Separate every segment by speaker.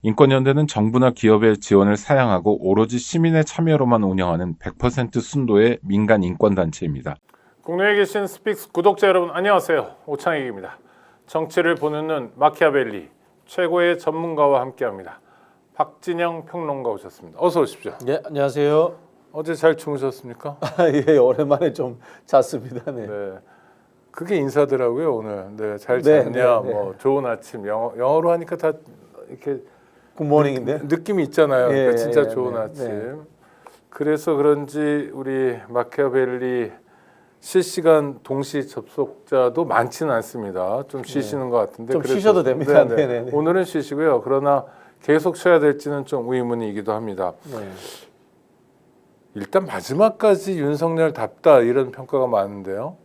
Speaker 1: 인권연대는 정부나 기업의 지원을 사양하고 오로지 시민의 참여로만 운영하는 100% 순도의 민간 인권단체입니다.
Speaker 2: 국내에 계신 스픽스 구독자 여러분 안녕하세요. 오창익입니다. 정치를 보는 눈 마키아벨리 최고의 전문가와 함께합니다. 박진영 평론가 오셨습니다. 어서 오십시오.
Speaker 3: 네, 안녕하세요.
Speaker 2: 어제 잘 주무셨습니까?
Speaker 3: 예, 오랜만에 좀 잤습니다. 네.
Speaker 2: 네. 그게 인사더라고요 오늘. 네, 잘
Speaker 3: 네,
Speaker 2: 잤냐?
Speaker 3: 네, 네.
Speaker 2: 뭐 좋은 아침. 영어로 하니까 다 이렇게
Speaker 3: 굿모닝인데.
Speaker 2: 느낌이 있잖아요.
Speaker 3: 예,
Speaker 2: 그러니까 진짜
Speaker 3: 예,
Speaker 2: 좋은
Speaker 3: 네,
Speaker 2: 아침.
Speaker 3: 네.
Speaker 2: 그래서 그런지 우리 마키아벨리 실시간 동시 접속자도 많지는 않습니다. 좀 쉬시는 것 같은데
Speaker 3: 좀
Speaker 2: 그래도-
Speaker 3: 쉬셔도 됩니다.
Speaker 2: 네네.
Speaker 3: 네네네.
Speaker 2: 오늘은 쉬시고요. 그러나 계속 쉬어야 될지는 좀 의문이기도 합니다.
Speaker 3: 네.
Speaker 2: 일단 마지막까지 윤석열답다 이런 평가가 많은데요.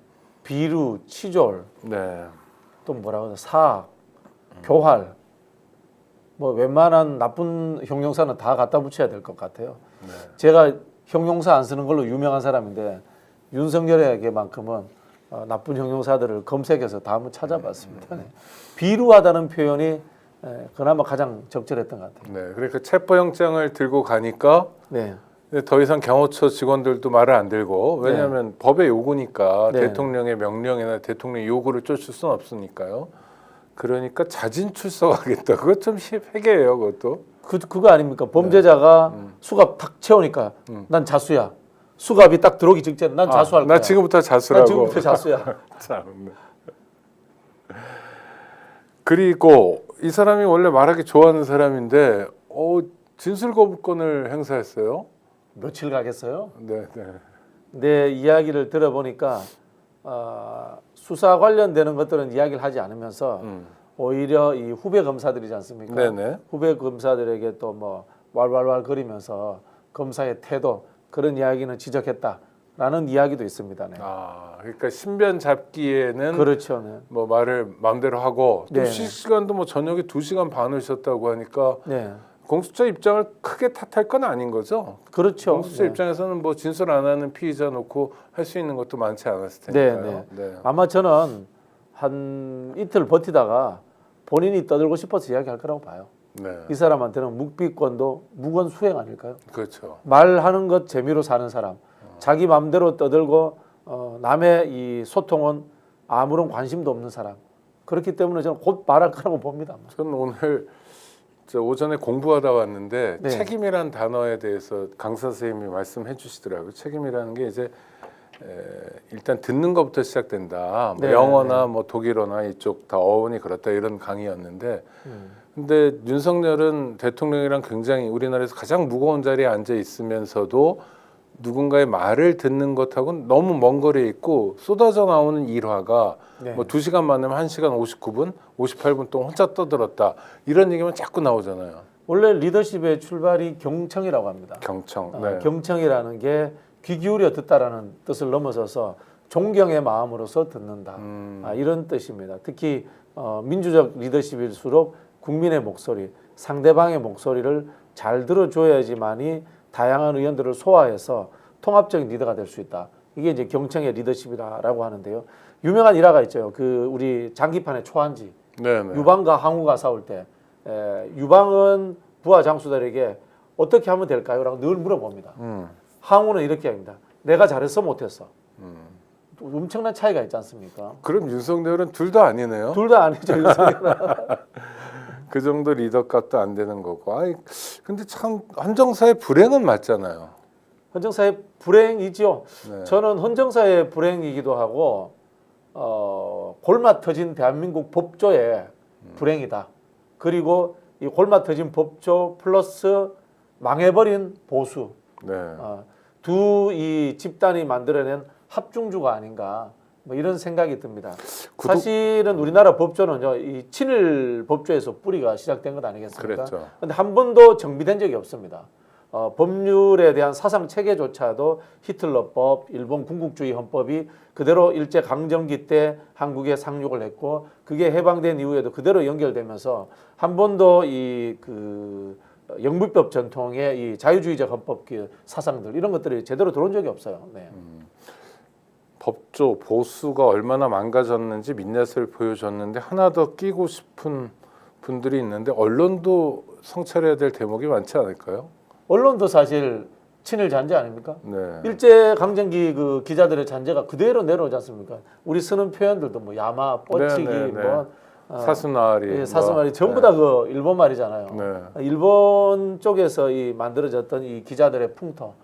Speaker 3: 비루, 치졸,
Speaker 2: 네.
Speaker 3: 또 뭐라고 하나, 사악, 교활. 뭐 웬만한 나쁜 형용사는 다 갖다 붙여야 될 것 같아요.
Speaker 2: 네.
Speaker 3: 제가 형용사 안 쓰는 걸로 유명한 사람인데 윤석열에게만큼은 나쁜 형용사들을 검색해서 다 한번 찾아봤습니다. 네. 비루하다는 표현이 그나마 가장 적절했던 것 같아요.
Speaker 2: 네. 그러니까 체포영장을 들고 가니까
Speaker 3: 네.
Speaker 2: 더 이상 경호처 직원들도 말을 안 들고 왜냐하면 법의 요구니까
Speaker 3: 네.
Speaker 2: 대통령의 명령이나 대통령의 요구를 쫓을 수는 없으니까요. 그러니까 자진 출석하겠다. 그것 좀 회개예요, 그것도.
Speaker 3: 그거 아닙니까? 범죄자가 수갑 탁 채우니까 난 자수야. 수갑이 딱 들어오기 직전에 난 자수할 거야.
Speaker 2: 나 지금부터 자수라고.
Speaker 3: 난 지금부터 자수야.
Speaker 2: 참. 그리고 이 사람이 원래 말하기 좋아하는 사람인데 진술 거부권을 행사했어요.
Speaker 3: 며칠 가겠어요?
Speaker 2: 네, 네.
Speaker 3: 내 이야기를 들어보니까 수사 관련되는 것들은 이야기를 하지 않으면서 오히려 이 후배 검사들이지 않습니까?
Speaker 2: 네네.
Speaker 3: 후배 검사들에게 또 뭐 왈왈왈 거리면서 검사의 태도 그런 이야기는 지적했다라는 이야기도 있습니다. 네.
Speaker 2: 그러니까 신변 잡기에는
Speaker 3: 그렇죠. 네.
Speaker 2: 뭐 말을 마음대로 하고 또
Speaker 3: 네.
Speaker 2: 시간도 뭐 저녁에 2시간 반을 쉬었다고 하니까
Speaker 3: 네.
Speaker 2: 공수처 입장을 크게 탓할 건 아닌 거죠.
Speaker 3: 그렇죠.
Speaker 2: 공수처
Speaker 3: 네.
Speaker 2: 입장에서는 뭐 진술 안 하는 피의자 놓고 할 수 있는 것도 많지 않았을
Speaker 3: 네,
Speaker 2: 테니까요.
Speaker 3: 네. 아마 저는 한 이틀 버티다가 본인이 떠들고 싶어서 이야기할 거라고 봐요.
Speaker 2: 네.
Speaker 3: 이 사람한테는 묵비권도 무건 수행 아닐까요?
Speaker 2: 그렇죠.
Speaker 3: 말하는 것 재미로 사는 사람, 자기 마음대로 떠들고 남의 이 소통은 아무런 관심도 없는 사람. 그렇기 때문에 저는 곧 말할 거라고 봅니다.
Speaker 2: 저는 오늘 오전에 공부하다 왔는데
Speaker 3: 네.
Speaker 2: 책임이란 단어에 대해서 강사 선생님이 말씀해 주시더라고요. 책임이라는 게 이제 일단 듣는 것부터 시작된다. 뭐
Speaker 3: 네,
Speaker 2: 영어나 뭐 독일어나 이쪽 다 어원이 그렇다 이런 강의였는데 근데 윤석열은 대통령이랑 굉장히 우리나라에서 가장 무거운 자리에 앉아 있으면서도 누군가의 말을 듣는 것하고는 너무 먼 거리에 있고 쏟아져 나오는 일화가
Speaker 3: 네.
Speaker 2: 뭐 2시간 만나면 1시간 59분, 58분 동안 혼자 떠들었다. 이런 얘기만 자꾸 나오잖아요.
Speaker 3: 원래 리더십의 출발이 경청이라고 합니다.
Speaker 2: 경청. 네.
Speaker 3: 경청이라는 게 귀 기울여 듣다라는 뜻을 넘어서서 존경의 마음으로서 듣는다. 이런 뜻입니다. 특히 민주적 리더십일수록 국민의 목소리, 상대방의 목소리를 잘 들어줘야지만이 다양한 의견들을 소화해서 통합적인 리더가 될 수 있다. 이게 이제 경청의 리더십이라고 하는데요. 유명한 일화가 있죠. 그 우리 장기판의 초한지
Speaker 2: 네네.
Speaker 3: 유방과 항우가 싸울 때 유방은 부하 장수들에게 어떻게 하면 될까요? 라고 늘 물어봅니다. 항우는 이렇게 합니다. 내가 잘했어 못했어. 엄청난 차이가 있지 않습니까?
Speaker 2: 그럼 윤석열은 둘 다 아니네요.
Speaker 3: 둘 다 아니죠. 윤석열은.
Speaker 2: 그 정도 리더값도 안 되는 거고. 근데 참 헌정사의 불행은 맞잖아요.
Speaker 3: 헌정사의 불행이죠.
Speaker 2: 네.
Speaker 3: 저는 헌정사의 불행이기도 하고 골마 터진 대한민국 법조의 불행이다. 그리고 이 골마 터진 법조 플러스 망해버린 보수
Speaker 2: 네.
Speaker 3: 두 이 집단이 만들어낸 합중주가 아닌가 뭐 이런 생각이 듭니다. 사실은 우리나라 법조는요, 이 친일 법조에서 뿌리가 시작된 것 아니겠습니까?
Speaker 2: 그랬죠.
Speaker 3: 근데 한 번도 정비된 적이 없습니다. 법률에 대한 사상 체계조차도 히틀러법, 일본 군국주의 헌법이 그대로 일제 강점기 때 한국에 상륙을 했고 그게 해방된 이후에도 그대로 연결되면서 한 번도 이 영불법 전통의 이 자유주의적 헌법 사상들 이런 것들이 제대로 들어온 적이 없어요. 네.
Speaker 2: 법조 보수가 얼마나 망가졌는지 민낯을 보여줬는데 하나 더 끼고 싶은 분들이 있는데 언론도 성찰해야 될 대목이 많지 않을까요?
Speaker 3: 언론도 사실 친일 잔재 아닙니까?
Speaker 2: 네.
Speaker 3: 일제 강점기 그 기자들의 잔재가 그대로 내려오지 않습니까? 우리 쓰는 표현들도 뭐 야마, 뻗치기,
Speaker 2: 네, 네, 네.
Speaker 3: 뭐
Speaker 2: 사스나리,
Speaker 3: 예, 사스마리
Speaker 2: 뭐,
Speaker 3: 전부 다 그 일본 말이잖아요.
Speaker 2: 네.
Speaker 3: 일본 쪽에서 이 만들어졌던 이 기자들의 풍토.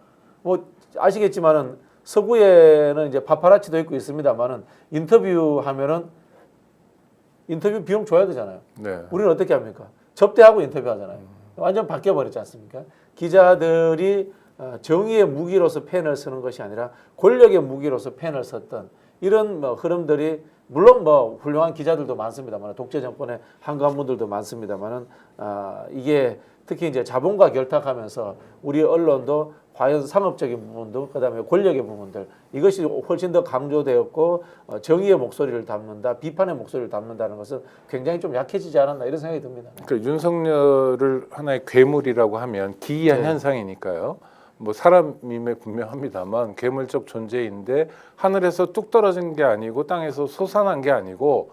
Speaker 3: 뭐 아시겠지만은 서구에는 이제 파파라치도 있고 있습니다만은 인터뷰하면은 인터뷰 비용 줘야 되잖아요.
Speaker 2: 네.
Speaker 3: 우리는 어떻게 합니까? 접대하고 인터뷰하잖아요. 완전 바뀌어 버렸지 않습니까? 기자들이 정의의 무기로서 펜을 쓰는 것이 아니라 권력의 무기로서 펜을 썼던 이런 뭐 흐름들이 물론 뭐 훌륭한 기자들도 많습니다만 독재 정권의 한가한 분들도 많습니다만은 이게 특히 이제 자본과 결탁하면서 우리 언론도 과연 상업적인 부분도 그다음에 권력의 부분들 이것이 훨씬 더 강조되었고 정의의 목소리를 담는다, 비판의 목소리를 담는다는 것은 굉장히 좀 약해지지 않았나 이런 생각이 듭니다.
Speaker 2: 그러니까 윤석열을 하나의 괴물이라고 하면 기이한
Speaker 3: 네.
Speaker 2: 현상이니까요. 뭐 사람임에 분명합니다만 괴물적 존재인데 하늘에서 뚝 떨어진 게 아니고 땅에서 솟아난 게 아니고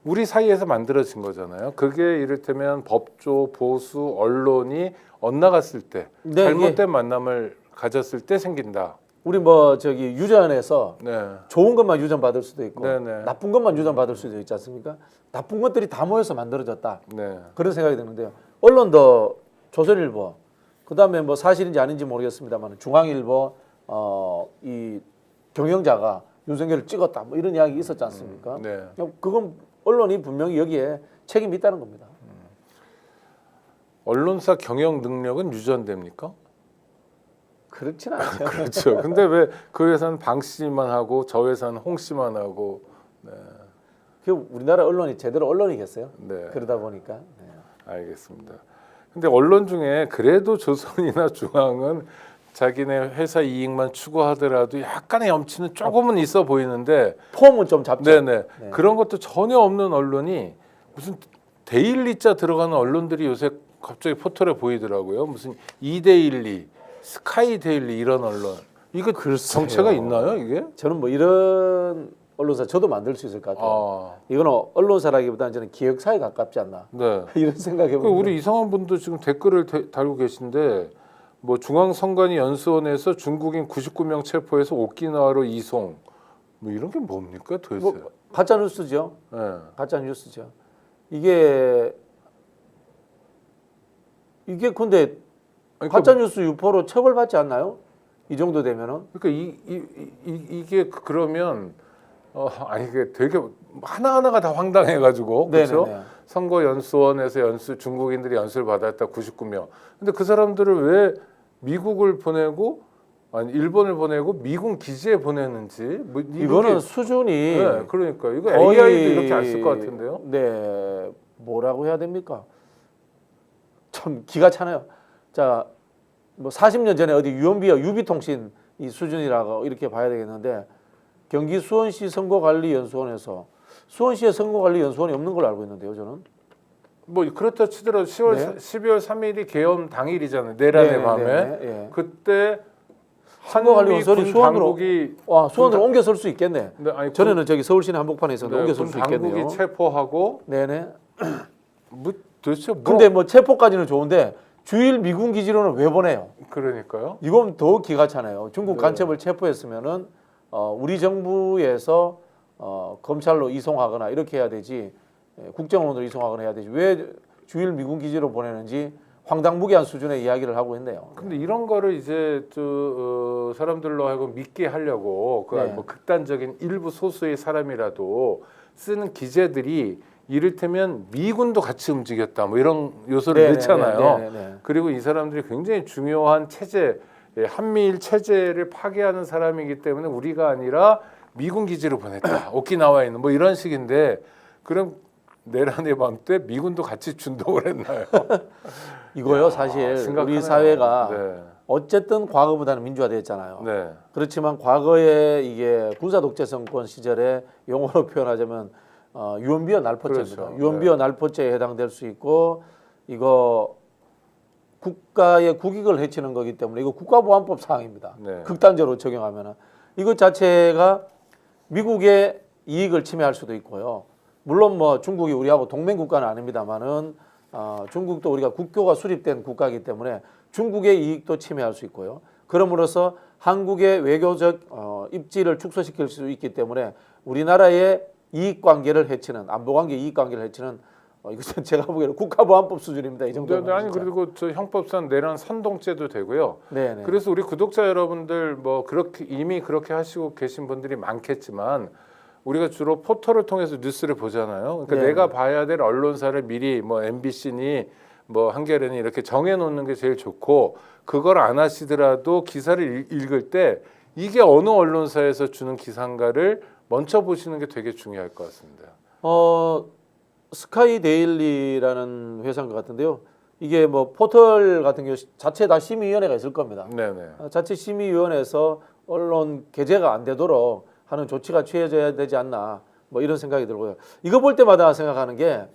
Speaker 2: 우리 사이에서 만들어진 거잖아요. 그게 이를테면 법조, 보수, 언론이 엇나갔을 때
Speaker 3: 네,
Speaker 2: 잘못된 만남을 가졌을 때 생긴다.
Speaker 3: 우리 뭐 저기 유전에서
Speaker 2: 네.
Speaker 3: 좋은 것만 유전 받을 수도 있고
Speaker 2: 네네.
Speaker 3: 나쁜 것만 유전 받을 수도 있지 않습니까? 나쁜 것들이 다 모여서 만들어졌다.
Speaker 2: 네.
Speaker 3: 그런 생각이 드는데요. 언론도 조선일보, 그다음에 뭐 사실인지 아닌지 모르겠습니다만 중앙일보 이 경영자가 윤석열을 찍었다. 뭐 이런 이야기 있었지 않습니까?
Speaker 2: 네.
Speaker 3: 그건 언론이 분명히 여기에 책임이 있다는 겁니다.
Speaker 2: 언론사 경영 능력은 유전됩니까?
Speaker 3: 그렇진 않죠.
Speaker 2: 그렇죠. 근데 왜 그 회사는 방 씨만 하고 저 회사는 홍 씨만 하고
Speaker 3: 그 우리나라 언론이 제대로 언론이겠어요?
Speaker 2: 네.
Speaker 3: 그러다 보니까. 네.
Speaker 2: 알겠습니다. 근데 언론 중에 그래도 조선이나 중앙은 자기네 회사 이익만 추구하더라도 약간의 염치는 조금은 있어 보이는데
Speaker 3: 폼은 좀 잡죠.
Speaker 2: 네네.
Speaker 3: 네.
Speaker 2: 그런 것도 전혀 없는 언론이 무슨 데일리자 들어가는 언론들이 요새 갑자기 포털에 보이더라고요. 무슨 이데일리, 스카이데일리 이런 언론. 이거
Speaker 3: 글쎄요.
Speaker 2: 정체가 있나요 이게?
Speaker 3: 저는 뭐 이런 언론사 저도 만들 수 있을 것 같아요. 이거는 언론사라기보다는 저는 기획사에 가깝지 않나
Speaker 2: 네.
Speaker 3: 이런 생각해
Speaker 2: 그
Speaker 3: 봅니다.
Speaker 2: 우리 이상한 분도 지금 댓글을 달고 계신데 뭐 중앙선관위 연수원에서 중국인 99명 체포해서 오키나와로 이송 뭐 이런 게 뭡니까 도대체?
Speaker 3: 뭐 가짜 뉴스죠.
Speaker 2: 네.
Speaker 3: 가짜 뉴스죠. 이게 근데
Speaker 2: 아니,
Speaker 3: 가짜 뉴스 유포로 처벌받지 않나요? 이 정도 되면은
Speaker 2: 그러니까 이게 그러면 아니 이게 되게 하나하나가 다 황당해가지고 그렇죠?
Speaker 3: 네네네.
Speaker 2: 선거 연수원에서 중국인들이 연수를 받았다 99명. 근데 그 사람들을 왜 미국을 보내고 아니 일본을 보내고 미군 기지에 보내는지 뭐
Speaker 3: 이거는 수준이
Speaker 2: 네, 그러니까 이거
Speaker 3: 거의
Speaker 2: AI도 이렇게 알 수 것 같은데요.
Speaker 3: 네, 뭐라고 해야 됩니까? 참 기가 차네요. 자, 뭐 40년 전에 어디 유언비어 유비통신 이 수준이라고 이렇게 봐야 되겠는데 경기 수원시 선거관리연수원에서 수원시에 선거관리연수원이 없는 걸로 알고 있는데요, 저는.
Speaker 2: 뭐 그렇다 치더라도
Speaker 3: 네.
Speaker 2: 12월 3일이 계엄 당일이잖아요. 내란의
Speaker 3: 네,
Speaker 2: 밤에
Speaker 3: 네, 네.
Speaker 2: 그때
Speaker 3: 선거관리연수원이
Speaker 2: 한미 군
Speaker 3: 수원으로
Speaker 2: 당국이
Speaker 3: 와, 수원으로 옮겨 설 수 있겠네.
Speaker 2: 네, 아니,
Speaker 3: 전에는 저기 서울시내 한복판에 있었는데 옮겨 설 수 있겠네요.
Speaker 2: 당국이 체포하고
Speaker 3: 네네.
Speaker 2: 뭐 도대체 뭐
Speaker 3: 근데 뭐 체포까지는 좋은데 주일 미군 기지로는 왜 보내요?
Speaker 2: 그러니까요.
Speaker 3: 이건 더 기가 차네요. 중국
Speaker 2: 네.
Speaker 3: 간첩을 체포했으면은 우리 정부에서 검찰로 이송하거나 이렇게 해야 되지 국정원으로 이송하거나 해야 되지 왜 주일 미군 기지로 보내는지 황당무계한 수준의 이야기를 하고 있네요.
Speaker 2: 근데 이런 거를 이제 사람들로 하여금 믿게 하려고
Speaker 3: 네.
Speaker 2: 뭐 극단적인 일부 소수의 사람이라도 쓰는 기재들이 이를테면 미군도 같이 움직였다 뭐 이런 요소를 넣잖아요. 그리고 이 사람들이 굉장히 중요한 체제, 한미일 체제를 파괴하는 사람이기 때문에 우리가 아니라 미군 기지로 보냈다. 오키나와에 있는 뭐 이런 식인데 그럼 내란의 밤 때 미군도 같이 준동을 했나요?
Speaker 3: 이거요 사실
Speaker 2: 심각하네요.
Speaker 3: 우리 사회가
Speaker 2: 네.
Speaker 3: 어쨌든 과거보다는 민주화됐잖아요.
Speaker 2: 네.
Speaker 3: 그렇지만 과거에 이게 군사 독재 정권 시절에 용어로 표현하자면 유언비어 날포죄입니다.
Speaker 2: 그렇죠.
Speaker 3: 유언비어 날포죄에 해당될 수 있고 이거 국가의 국익을 해치는 거기 때문에 이거 국가보안법 사항입니다.
Speaker 2: 네.
Speaker 3: 극단적으로 적용하면은 이것 자체가 미국의 이익을 침해할 수도 있고요. 물론 뭐 중국이 우리하고 동맹 국가는 아닙니다만은 중국도 우리가 국교가 수립된 국가이기 때문에 중국의 이익도 침해할 수 있고요. 그럼으로써 한국의 외교적 입지를 축소시킬 수 있기 때문에 우리나라의 이익관계를 해치는 안보관계 이익관계를 해치는 이것은 제가 보기에는 국가보안법 수준입니다. 이 정도는.
Speaker 2: 아니 그리고 저 형법상 내란 선동죄도 되고요.
Speaker 3: 네네.
Speaker 2: 그래서 우리 구독자 여러분들 뭐 그렇게 이미 그렇게 하시고 계신 분들이 많겠지만 우리가 주로 포털을 통해서 뉴스를 보잖아요. 그러니까
Speaker 3: 네.
Speaker 2: 내가 봐야 될 언론사를 미리 뭐 MBC니 뭐 한겨레니 이렇게 정해놓는 게 제일 좋고 그걸 안 하시더라도 기사를 읽을 때 이게 어느 언론사에서 주는 기사인가를 먼저 보시는 게 되게 중요할 것 같습니다.
Speaker 3: 스카이 데일리라는 회사인 것 같은데요. 이게 뭐 포털 같은 경우 자체 다 심의위원회가 있을 겁니다.
Speaker 2: 네네.
Speaker 3: 자체 심의위원회에서 언론 게재가 안 되도록 하는 조치가 취해져야 되지 않나 뭐 이런 생각이 들고요. 이거 볼 때마다 생각하는 게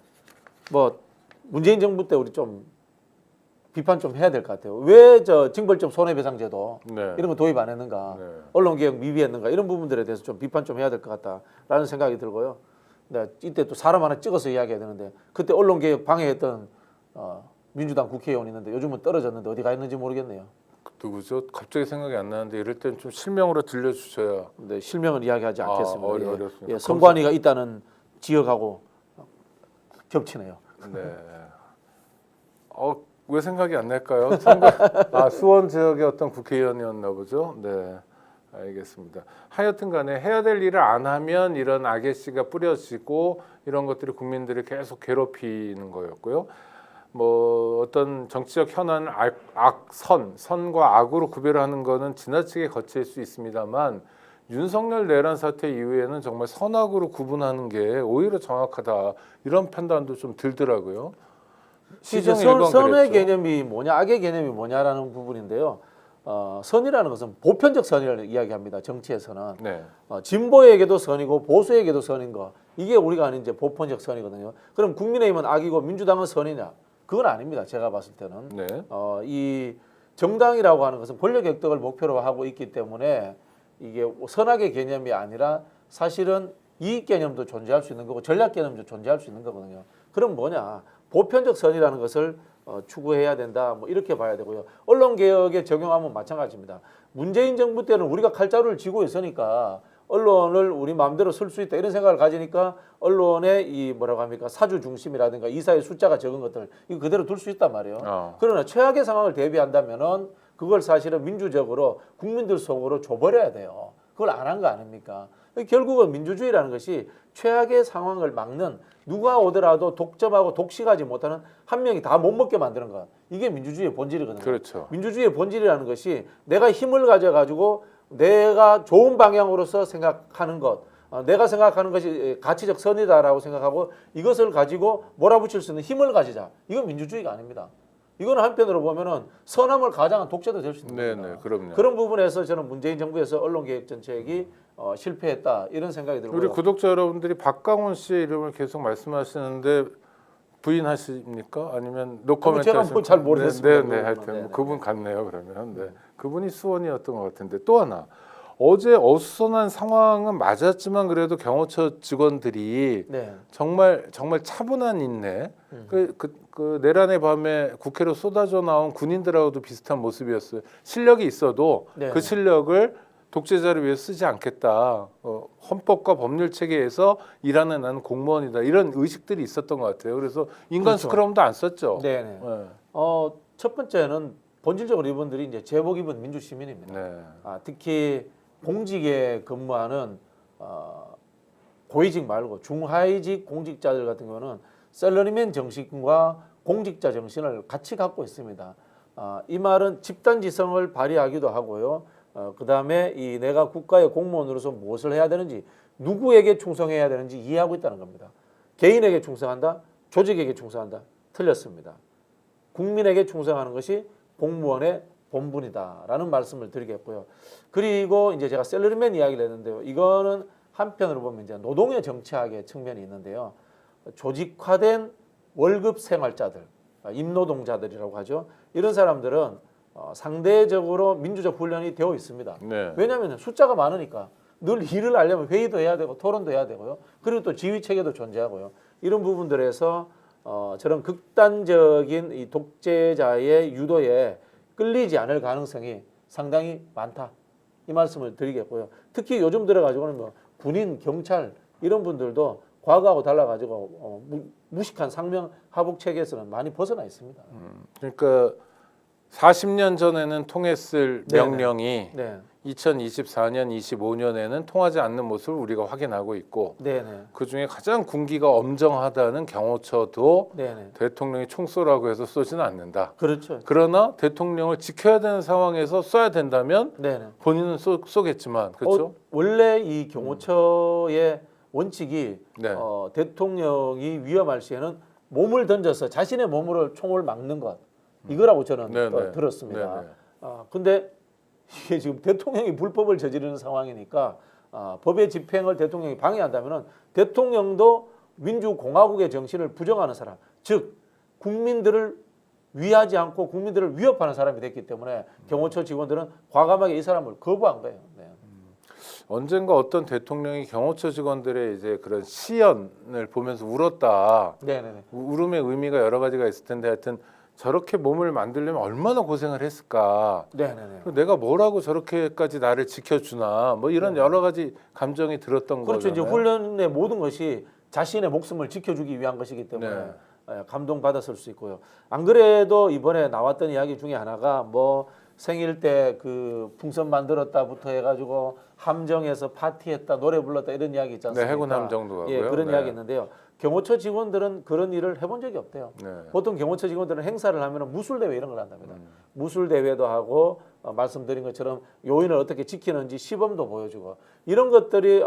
Speaker 3: 뭐 문재인 정부 때 우리 좀 비판 좀 해야 될 것 같아요. 왜 저 징벌적 손해배상제도
Speaker 2: 네.
Speaker 3: 이런 거 도입 안 했는가,
Speaker 2: 네.
Speaker 3: 언론개혁 미비했는가 이런 부분들에 대해서 좀 비판 좀 해야 될 것 같다라는 생각이 들고요. 네, 이때 또 사람 하나 찍어서 이야기해야 되는데 그때 언론개혁 방해했던 민주당 국회의원이 있는데 요즘은 떨어졌는데 어디 가 있는지 모르겠네요.
Speaker 2: 누구죠? 갑자기 생각이 안 나는데 이럴 땐 좀 실명으로 들려주셔야.
Speaker 3: 네, 실명은 이야기하지 않겠습니다.
Speaker 2: 어렵습니다.
Speaker 3: 예, 선관위가 있다는 지역하고 겹치네요.
Speaker 2: 네. 왜 생각이 안 날까요? 수원 지역의 어떤 국회의원이었나 보죠. 네, 알겠습니다. 하여튼간에 해야 될 일을 안 하면 이런 악의씨가 뿌려지고 이런 것들이 국민들을 계속 괴롭히는 거였고요. 뭐 어떤 정치적 현안을 선과 악으로 구별하는 거는 지나치게 거칠 수 있습니다만 윤석열 내란 사태 이후에는 정말 선악으로 구분하는 게 오히려 정확하다 이런 판단도 좀 들더라고요.
Speaker 3: 이제 선의 개념이 뭐냐, 악의 개념이 뭐냐라는 부분인데요. 선이라는 것은 보편적 선이라는 이야기합니다. 정치에서는
Speaker 2: 네.
Speaker 3: 진보에게도 선이고 보수에게도 선인 거 이게 우리가 아는 이제 보편적 선이거든요. 그럼 국민의힘은 악이고 민주당은 선이냐? 그건 아닙니다. 제가 봤을 때는
Speaker 2: 네.
Speaker 3: 이 정당이라고 하는 것은 권력 획득을 목표로 하고 있기 때문에 이게 선악의 개념이 아니라 사실은 이익 개념도 존재할 수 있는 거고 전략 개념도 존재할 수 있는 거거든요. 그럼 뭐냐? 보편적 선이라는 것을 추구해야 된다. 뭐 이렇게 봐야 되고요. 언론 개혁에 적용하면 마찬가지입니다. 문재인 정부 때는 우리가 칼자루를 쥐고 있으니까 언론을 우리 마음대로 쓸 수 있다 이런 생각을 가지니까 언론의 이 뭐라고 합니까 사주 중심이라든가 이사의 숫자가 적은 것들 이거 그대로 둘 수 있단 말이에요. 그러나 최악의 상황을 대비한다면은 그걸 사실은 민주적으로 국민들 속으로 줘버려야 돼요. 그걸 안 한 거 아닙니까? 결국은 민주주의라는 것이 최악의 상황을 막는 누가 오더라도 독점하고 독식하지 못하는 한 명이 다 못 먹게 만드는 것. 이게 민주주의의 본질이거든요.
Speaker 2: 그렇죠.
Speaker 3: 민주주의의 본질이라는 것이 내가 힘을 가져가지고 내가 좋은 방향으로서 생각하는 것, 내가 생각하는 것이 가치적 선이다라고 생각하고 이것을 가지고 몰아붙일 수 있는 힘을 가지자. 이건 민주주의가 아닙니다. 이거는 한편으로 보면은 선함을 가장한 독재도 될 수 있는 겁니다.
Speaker 2: 네, 그럼요.
Speaker 3: 그런 부분에서 저는 문재인 정부에서 언론개혁 정책이 실패했다 이런 생각이 들고요.
Speaker 2: 우리 구독자 여러분들이 박강원 씨의 이름을 계속 말씀하시는데 부인하십니까? 아니면 노코멘트
Speaker 3: 제가 뭐 잘 모르겠습니다.
Speaker 2: 네, 하여튼
Speaker 3: 네,
Speaker 2: 뭐
Speaker 3: 네.
Speaker 2: 그분 같네요. 그러면 네. 그분이 수원이었던 것 같은데 또 하나 어제 어수선한 상황은 맞았지만 그래도 경호처 직원들이
Speaker 3: 네.
Speaker 2: 정말 차분한 인내. 그 내란의 밤에 국회로 쏟아져 나온 군인들하고도 비슷한 모습이었어요. 실력이 있어도
Speaker 3: 네.
Speaker 2: 그 실력을 독재자를 위해 쓰지 않겠다. 헌법과 법률 체계에서 일하는 나는 공무원이다. 이런 의식들이 있었던 것 같아요. 그래서 인간
Speaker 3: 그렇죠.
Speaker 2: 스크럼도 안 썼죠.
Speaker 3: 네. 네.
Speaker 2: 네.
Speaker 3: 첫 번째는 본질적으로 이분들이 이제 제복 입은 민주 시민입니다.
Speaker 2: 네.
Speaker 3: 특히 공직에 근무하는 고위직 말고 중하위직 공직자들 같은 경우는 셀러리맨 정신과 공직자 정신을 같이 갖고 있습니다. 이 말은 집단지성을 발휘하기도 하고요. 그 다음에 이 내가 국가의 공무원으로서 무엇을 해야 되는지 누구에게 충성해야 되는지 이해하고 있다는 겁니다. 개인에게 충성한다, 조직에게 충성한다. 틀렸습니다. 국민에게 충성하는 것이 공무원의 본분이다라는 말씀을 드리겠고요. 그리고 이제 제가 셀러리맨 이야기를 했는데요. 이거는 한편으로 보면 이제 노동의 정치학의 측면이 있는데요. 조직화된 월급 생활자들, 임노동자들이라고 하죠. 이런 사람들은 상대적으로 민주적 훈련이 되어 있습니다.
Speaker 2: 네.
Speaker 3: 왜냐하면 숫자가 많으니까 늘 일을 하려면 회의도 해야 되고 토론도 해야 되고요. 그리고 또 지휘 체계도 존재하고요. 이런 부분들에서 저런 극단적인 이 독재자의 유도에 끌리지 않을 가능성이 상당히 많다. 이 말씀을 드리겠고요. 특히 요즘 들어가지고는 뭐 군인, 경찰 이런 분들도 과거하고 달라가지고 무식한 상명하복 체계에서는 많이 벗어나 있습니다.
Speaker 2: 그러니까 40년 전에는 통했을
Speaker 3: 네네.
Speaker 2: 명령이
Speaker 3: 네,
Speaker 2: 2024년, 25년에는 통하지 않는 모습을 우리가 확인하고 있고
Speaker 3: 네, 네,
Speaker 2: 그 중에 가장 군기가 엄정하다는 경호처도
Speaker 3: 네, 네.
Speaker 2: 대통령이 총 쏘라고 해서 쏘지는 않는다.
Speaker 3: 그렇죠.
Speaker 2: 그러나 대통령을 지켜야 되는 상황에서 쏴야 된다면
Speaker 3: 네, 네.
Speaker 2: 본인은 쏘겠지만 그렇죠?
Speaker 3: 원래 이 경호처의 원칙이
Speaker 2: 네.
Speaker 3: 대통령이 위험할 시에는 몸을 던져서 자신의 몸으로 총을 막는 것 이거라고 저는
Speaker 2: 네네.
Speaker 3: 들었습니다.
Speaker 2: 네네.
Speaker 3: 근데 이게 지금 대통령이 불법을 저지르는 상황이니까 법의 집행을 대통령이 방해한다면은 대통령도 민주공화국의 정신을 부정하는 사람, 즉 국민들을 위하지 않고 국민들을 위협하는 사람이 됐기 때문에 경호처 직원들은 과감하게 이 사람을 거부한 거예요. 네.
Speaker 2: 언젠가 어떤 대통령이 경호처 직원들의 이제 그런 시연을 보면서 울었다.
Speaker 3: 네네네.
Speaker 2: 울음의 의미가 여러 가지가 있을 텐데 하여튼 저렇게 몸을 만들려면 얼마나 고생을 했을까.
Speaker 3: 네네네.
Speaker 2: 내가 뭐라고 저렇게까지 나를 지켜주나 뭐 이런 여러 가지 감정이 들었던
Speaker 3: 그렇죠.
Speaker 2: 거잖아요.
Speaker 3: 이제 훈련의 모든 것이 자신의 목숨을 지켜주기 위한 것이기 때문에
Speaker 2: 네.
Speaker 3: 감동받았을 수 있고요. 안 그래도 이번에 나왔던 이야기 중에 하나가 뭐 생일 때 그 풍선 만들었다부터 해가지고 함정에서 파티했다, 노래 불렀다 이런 이야기 있지 않습니까?
Speaker 2: 네, 해군 함정도 가고요.
Speaker 3: 예, 그런
Speaker 2: 네.
Speaker 3: 이야기 있는데요. 경호처 직원들은 그런 일을 해본 적이 없대요.
Speaker 2: 네.
Speaker 3: 보통 경호처 직원들은 행사를 하면 무술 대회 이런 걸 한답니다. 무술 대회도 하고 말씀드린 것처럼 요인을 어떻게 지키는지 시범도 보여주고 이런 것들이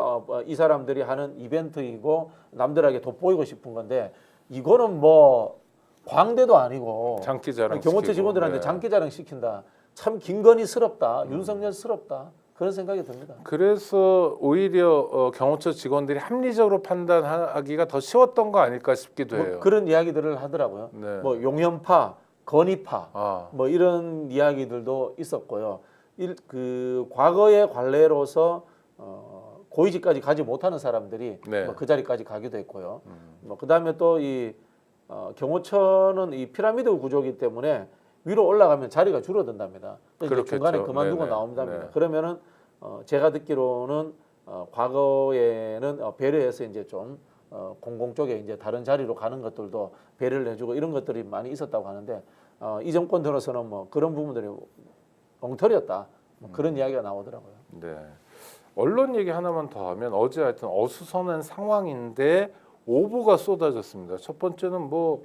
Speaker 3: 이 사람들이 하는 이벤트이고 남들에게 돋보이고 싶은 건데 이거는 뭐 광대도 아니고
Speaker 2: 장기자랑
Speaker 3: 경호처
Speaker 2: 시키고.
Speaker 3: 직원들한테
Speaker 2: 네.
Speaker 3: 장기자랑 시킨다. 참 김건희스럽다. 윤석열스럽다. 그런 생각이 듭니다.
Speaker 2: 그래서 오히려 경호처 직원들이 합리적으로 판단하기가 더 쉬웠던 거 아닐까 싶기도 해요.
Speaker 3: 뭐 그런 이야기들을 하더라고요.
Speaker 2: 네.
Speaker 3: 뭐 용현파, 건희파,
Speaker 2: 아,
Speaker 3: 뭐 이런 이야기들도 있었고요. 그 과거의 관례로서 고위직까지 가지 못하는 사람들이
Speaker 2: 네.
Speaker 3: 뭐 그 자리까지 가기도 했고요. 뭐 그다음에 또 이 경호처는 이 피라미드 구조이기 때문에 위로 올라가면 자리가 줄어든답니다. 그래서 이제 중간에
Speaker 2: 그렇겠죠.
Speaker 3: 그만두고
Speaker 2: 네네.
Speaker 3: 나온답니다.
Speaker 2: 네.
Speaker 3: 그러면은 제가 듣기로는 과거에는 배려해서 이제 좀 공공 쪽에 이제 다른 자리로 가는 것들도 배려를 해주고 이런 것들이 많이 있었다고 하는데 이 정권 들어서는 뭐 그런 부분들이 엉터리였다. 뭐 그런 이야기가 나오더라고요.
Speaker 2: 네. 언론 얘기 하나만 더 하면 어제 하여튼 어수선한 상황인데 오보가 쏟아졌습니다. 첫 번째는 뭐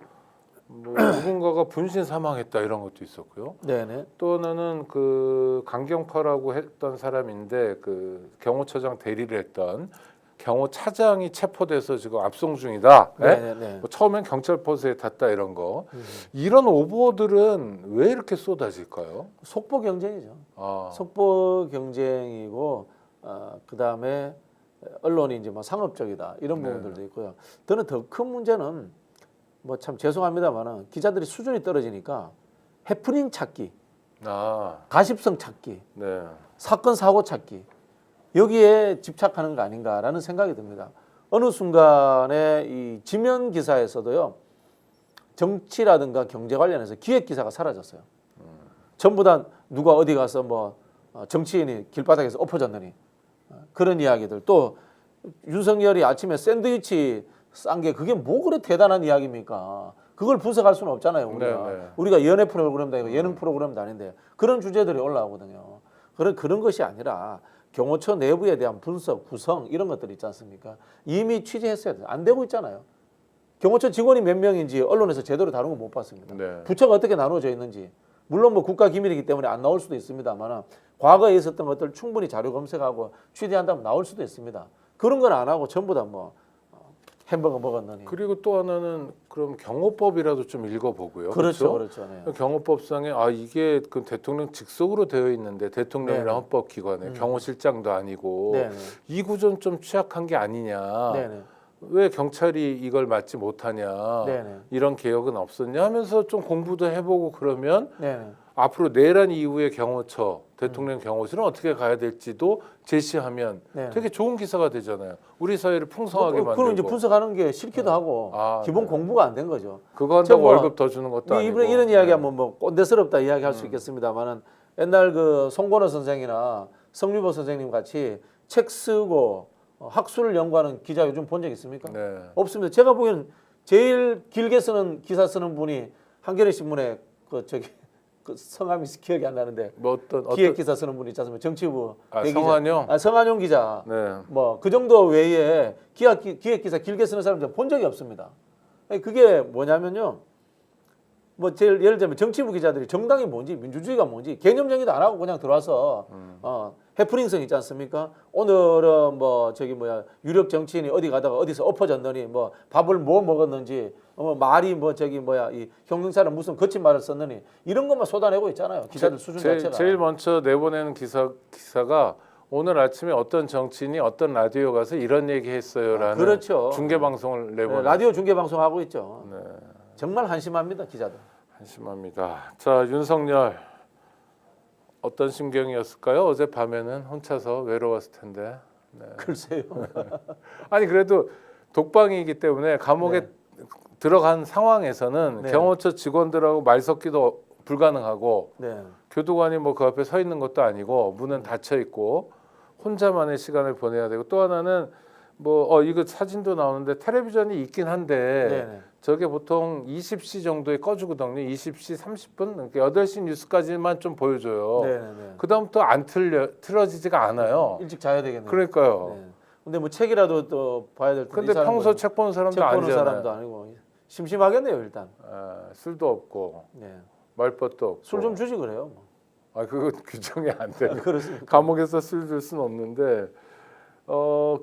Speaker 2: 누군가가 분신 사망했다 이런 것도 있었고요.
Speaker 3: 네네.
Speaker 2: 또 하나는 그 강경파라고 했던 사람인데 그 경호처장 대리를 했던 경호차장이 체포돼서 지금 압송 중이다. 예?
Speaker 3: 네네.
Speaker 2: 뭐 처음엔 경찰 버스에 탔다 이런 거. 이런 오보들은 왜 이렇게 쏟아질까요?
Speaker 3: 속보 경쟁이죠.
Speaker 2: 아,
Speaker 3: 속보 경쟁이고 그다음에 언론이 이제 뭐 상업적이다 이런
Speaker 2: 네.
Speaker 3: 부분들도 있고요. 저는 더 큰 문제는 뭐 참 죄송합니다만은 기자들이 수준이 떨어지니까 해프닝 찾기, 가십성 찾기,
Speaker 2: 네.
Speaker 3: 사건 사고 찾기 여기에 집착하는 거 아닌가라는 생각이 듭니다. 어느 순간에 이 지면 기사에서도요 정치라든가 경제 관련해서 기획 기사가 사라졌어요. 전부 다 누가 어디 가서 뭐 정치인이 길바닥에서 엎어졌느니 그런 이야기들 또 윤석열이 아침에 샌드위치 싼 게 그게 뭐 그래 대단한 이야기입니까? 그걸 분석할 수는 없잖아요. 우리가
Speaker 2: 네.
Speaker 3: 우리가 연애 프로그램도 아니고 예능 프로그램도 아닌데 그런 주제들이 올라오거든요. 그런 것이 아니라 경호처 내부에 대한 분석, 구성 이런 것들 있지 않습니까? 이미 취재했어야 돼요. 안 되고 있잖아요. 경호처 직원이 몇 명인지 언론에서 제대로 다룬 거 못 봤습니다.
Speaker 2: 네.
Speaker 3: 부처가 어떻게 나눠져 있는지 물론 뭐 국가 기밀이기 때문에 안 나올 수도 있습니다만 과거에 있었던 것들 충분히 자료 검색하고 취재한다면 나올 수도 있습니다. 그런 건 안 하고 전부 다 뭐 햄버거 먹었느니.
Speaker 2: 그리고 또 하나는 그럼 경호법이라도 좀 읽어보고요.
Speaker 3: 그렇죠,
Speaker 2: 그렇죠?
Speaker 3: 그렇죠. 네.
Speaker 2: 경호법상에 이게 그 대통령 직속으로 되어 있는데 대통령이랑
Speaker 3: 네네.
Speaker 2: 헌법기관에 경호실장도 아니고
Speaker 3: 네네.
Speaker 2: 이 구조는 좀 취약한 게 아니냐.
Speaker 3: 네네.
Speaker 2: 왜 경찰이 이걸 맡지 못하냐.
Speaker 3: 네네.
Speaker 2: 이런 개혁은 없었냐 하면서 좀 공부도 해보고 그러면
Speaker 3: 네네.
Speaker 2: 앞으로 내란 이후의 경호처, 대통령 경호실은 어떻게 가야 될지도 제시하면
Speaker 3: 네.
Speaker 2: 되게 좋은 기사가 되잖아요. 우리 사회를 풍성하게 만들고.
Speaker 3: 그건 이제 분석하는 게 싫기도 하고 기본
Speaker 2: 네.
Speaker 3: 공부가 안 된 거죠.
Speaker 2: 그거 한다고
Speaker 3: 뭐
Speaker 2: 월급 더 주는 것도 아니고.
Speaker 3: 이런 이야기하면 뭐 꼰대스럽다 이야기할 수 있겠습니다만은 옛날 그 송건호 선생이나 성유보 선생님 같이 책 쓰고 학술을 연구하는 기자 요즘 본 적 있습니까?
Speaker 2: 네.
Speaker 3: 없습니다. 제가 보기에는 제일 길게 쓰는 기사 쓰는 분이 한겨레 신문에 그 성함이 기억이 안 나는데
Speaker 2: 뭐
Speaker 3: 기획 기사 쓰는 분이 있지 않습니까? 정치부 대기자.
Speaker 2: 성한용?
Speaker 3: 성한용 기자.
Speaker 2: 네.
Speaker 3: 뭐 그 정도 외에 기획 기사 길게 쓰는 사람들 본 적이 없습니다. 그게 뭐냐면요. 뭐 제일 예를 들면 정치부 기자들이 정당이 뭔지 민주주의가 뭔지 개념 정의도 안 하고 그냥 들어와서 해프닝성 있지 않습니까? 오늘은 뭐 유력 정치인이 어디 가다가 어디서 엎어졌느니 뭐 밥을 뭐 먹었는지 말이 이 형용사를 무슨 거친 말을 썼느니 이런 것만 쏟아내고 있잖아요. 기자들 수준 자체가.
Speaker 2: 제일 먼저 내보내는 기사가 오늘 아침에 어떤 정치인이 어떤 라디오 가서 이런 얘기했어요라는
Speaker 3: 그렇죠.
Speaker 2: 중계 방송을 내보내.
Speaker 3: 라디오 중계 방송 하고 있죠.
Speaker 2: 네.
Speaker 3: 정말 한심합니다, 기자들.
Speaker 2: 한심합니다. 자, 윤석열 어떤 심경이었을까요? 어제 밤에는 혼자서 외로웠을 텐데. 네.
Speaker 3: 글쎄요.
Speaker 2: 아니 그래도 독방이기 때문에 감옥에 들어간 상황에서는
Speaker 3: 네.
Speaker 2: 경호처 직원들하고 말 섞기도 불가능하고
Speaker 3: 네.
Speaker 2: 교도관이 뭐 그 앞에 서 있는 것도 아니고 문은 닫혀 있고 혼자만의 시간을 보내야 되고 또 하나는 뭐 이거 사진도 나오는데 텔레비전이 있긴 한데
Speaker 3: 네네.
Speaker 2: 저게 보통 20시 정도에 꺼주거든요. 20시 30분, 그러니까 8시 뉴스까지만 좀 보여줘요.
Speaker 3: 네네.
Speaker 2: 그 다음부터 안 틀어지지가 않아요.
Speaker 3: 일찍 자야 되겠네요.
Speaker 2: 그러니까요.
Speaker 3: 네. 근데 뭐 책이라도 또 봐야 될 텐데.
Speaker 2: 근데 평소 책 보는 사람도
Speaker 3: 책 보는
Speaker 2: 아니잖아요.
Speaker 3: 사람도 아니고 심심하겠네요 일단.
Speaker 2: 술도 없고
Speaker 3: 네.
Speaker 2: 말벗도 없고.
Speaker 3: 술 좀 주지 그래요. 뭐.
Speaker 2: 그거 규정이 안 돼.
Speaker 3: 그렇습니까?
Speaker 2: 감옥에서 술 줄 수는 없는데.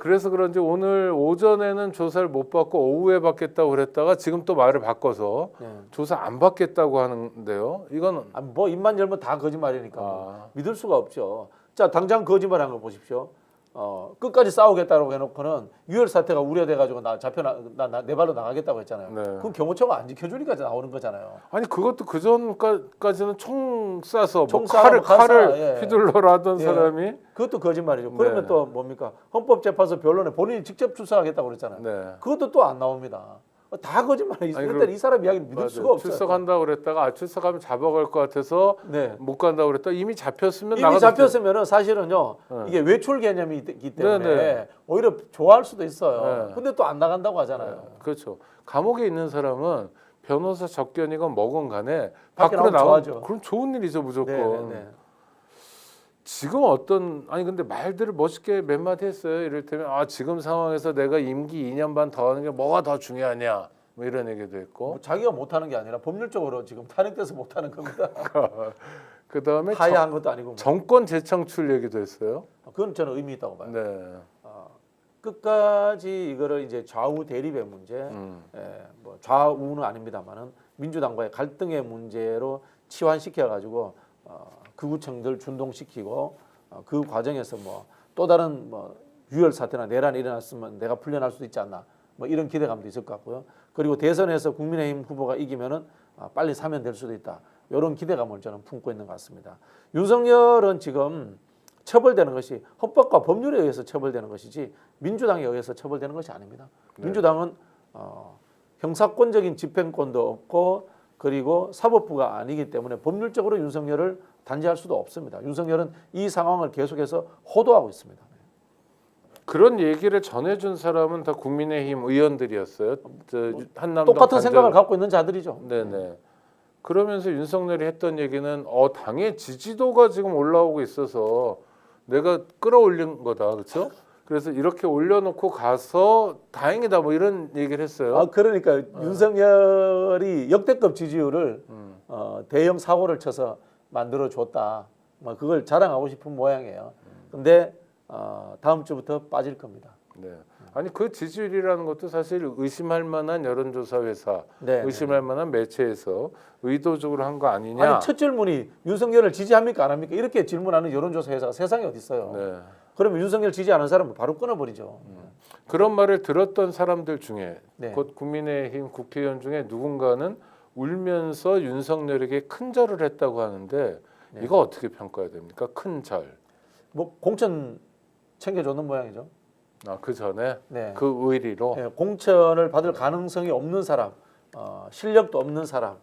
Speaker 2: 그래서 그런지 오늘 오전에는 조사를 못 받고 오후에 받겠다고 그랬다가 지금 또 말을 바꿔서
Speaker 3: 네.
Speaker 2: 조사 안 받겠다고 하는데요. 이건
Speaker 3: 뭐 입만 열면 다 거짓말이니까 뭐 믿을 수가 없죠. 자 당장 거짓말한 거 보십시오. 끝까지 싸우겠다고 해놓고는 유혈 사태가 우려돼가지고 나 내 발로 나가겠다고 했잖아요.
Speaker 2: 네.
Speaker 3: 그건 경호처가 안 지켜주니까 나오는 거잖아요.
Speaker 2: 아니 그것도 그 전까지는 총 쏴서
Speaker 3: 총
Speaker 2: 뭐
Speaker 3: 쏴서
Speaker 2: 칼을
Speaker 3: 예.
Speaker 2: 휘둘러라 하던
Speaker 3: 예.
Speaker 2: 사람이
Speaker 3: 그것도 거짓말이죠. 그러면
Speaker 2: 네.
Speaker 3: 또 뭡니까? 헌법재판소 변론에 본인이 직접 출석하겠다고 그랬잖아요.
Speaker 2: 네.
Speaker 3: 그것도 또 안 나옵니다. 다 거짓말이죠.
Speaker 2: 아니,
Speaker 3: 일단 이 사람 이야기를 믿을
Speaker 2: 맞아요.
Speaker 3: 수가 없어요.
Speaker 2: 출석한다고 그랬다가 출석하면 잡아갈 것 같아서
Speaker 3: 네.
Speaker 2: 못 간다고 그랬다. 이미 잡혔으면
Speaker 3: 이미 잡혔으면은 사실은요
Speaker 2: 네.
Speaker 3: 이게 외출 개념이 있기 때문에
Speaker 2: 네.
Speaker 3: 오히려 좋아할 수도 있어요.
Speaker 2: 네.
Speaker 3: 근데 또 안 나간다고 하잖아요.
Speaker 2: 그렇죠. 감옥에 있는 사람은 변호사 접견이건 뭐건 간에
Speaker 3: 밖에
Speaker 2: 밖으로
Speaker 3: 나오면
Speaker 2: 나오면
Speaker 3: 좋아하죠.
Speaker 2: 그럼 좋은 일이죠 무조건.
Speaker 3: 네, 네.
Speaker 2: 지금 아니 근데 말들을 멋있게 몇 마디 했어요. 이를테면 지금 상황에서 내가 임기 2년 반 더 하는 게 뭐가 더 중요하냐 뭐 이런 얘기도 했고.
Speaker 3: 뭐 자기가 못하는 게 아니라 법률적으로 지금 탄핵돼서 못하는 겁니다.
Speaker 2: 그 다음에
Speaker 3: 하야한 것도 아니고. 뭐.
Speaker 2: 정권 재창출 얘기도 했어요.
Speaker 3: 그건 저는 의미 있다고 봐요.
Speaker 2: 네.
Speaker 3: 끝까지 이거를 이제 좌우 대립의 문제, 뭐 좌우는 아닙니다만은 민주당과의 갈등의 문제로 치환시켜 가지고 극우층들 준동시키고 그 과정에서 뭐 또 다른 뭐 유혈 사태나 내란이 일어났으면 내가 풀려날 수도 있지 않나 뭐 이런 기대감도 있을 것 같고요. 그리고 대선에서 국민의힘 후보가 이기면은 빨리 사면 될 수도 있다. 이런 기대감을 저는 품고 있는 것 같습니다. 윤석열은 지금 처벌되는 것이 헌법과 법률에 의해서 처벌되는 것이지 민주당에 의해서 처벌되는 것이 아닙니다.
Speaker 2: 네.
Speaker 3: 민주당은 형사권적인 집행권도 없고 그리고 사법부가 아니기 때문에 법률적으로 윤석열을 단죄할 수도 없습니다. 윤석열은 이 상황을 계속해서 호도하고 있습니다.
Speaker 2: 그런 얘기를 전해준 사람은 다 국민의힘 의원들이었어요. 한남동
Speaker 3: 똑같은 생각을 갖고 있는 자들이죠.
Speaker 2: 네네. 그러면서 윤석열이 했던 얘기는 당의 지지도가 지금 올라오고 있어서 내가 끌어올린 거다, 그렇죠? 그래서 이렇게 올려놓고 가서 다행이다, 뭐 이런 얘기를 했어요.
Speaker 3: 그러니까 윤석열이 역대급 지지율을 대형 사고를 쳐서 만들어 줬다. 뭐 그걸 자랑하고 싶은 모양이에요. 근데 다음 주부터 빠질 겁니다.
Speaker 2: 네. 아니 그 지지율이라는 것도 사실 의심할 만한 여론조사 회사,
Speaker 3: 네,
Speaker 2: 의심할 만한 매체에서 의도적으로 한 거 아니냐?
Speaker 3: 아니 첫 질문이 윤석열을 지지합니까 안 합니까? 이렇게 질문하는 여론조사 회사가 세상에 어디 있어요?
Speaker 2: 네.
Speaker 3: 그러면 윤석열 지지하는 사람은 바로 끊어버리죠.
Speaker 2: 그런 말을 들었던 사람들 중에
Speaker 3: 네.
Speaker 2: 곧 국민의힘 국회의원 중에 누군가는 울면서 윤석열에게 큰 절을 했다고 하는데
Speaker 3: 네.
Speaker 2: 이거 어떻게 평가해야 됩니까? 큰 절.
Speaker 3: 뭐 공천 챙겨줬는 모양이죠.
Speaker 2: 아, 그 전에
Speaker 3: 네.
Speaker 2: 그 의리로.
Speaker 3: 네, 공천을 받을 가능성이 없는 사람, 실력도 없는 사람,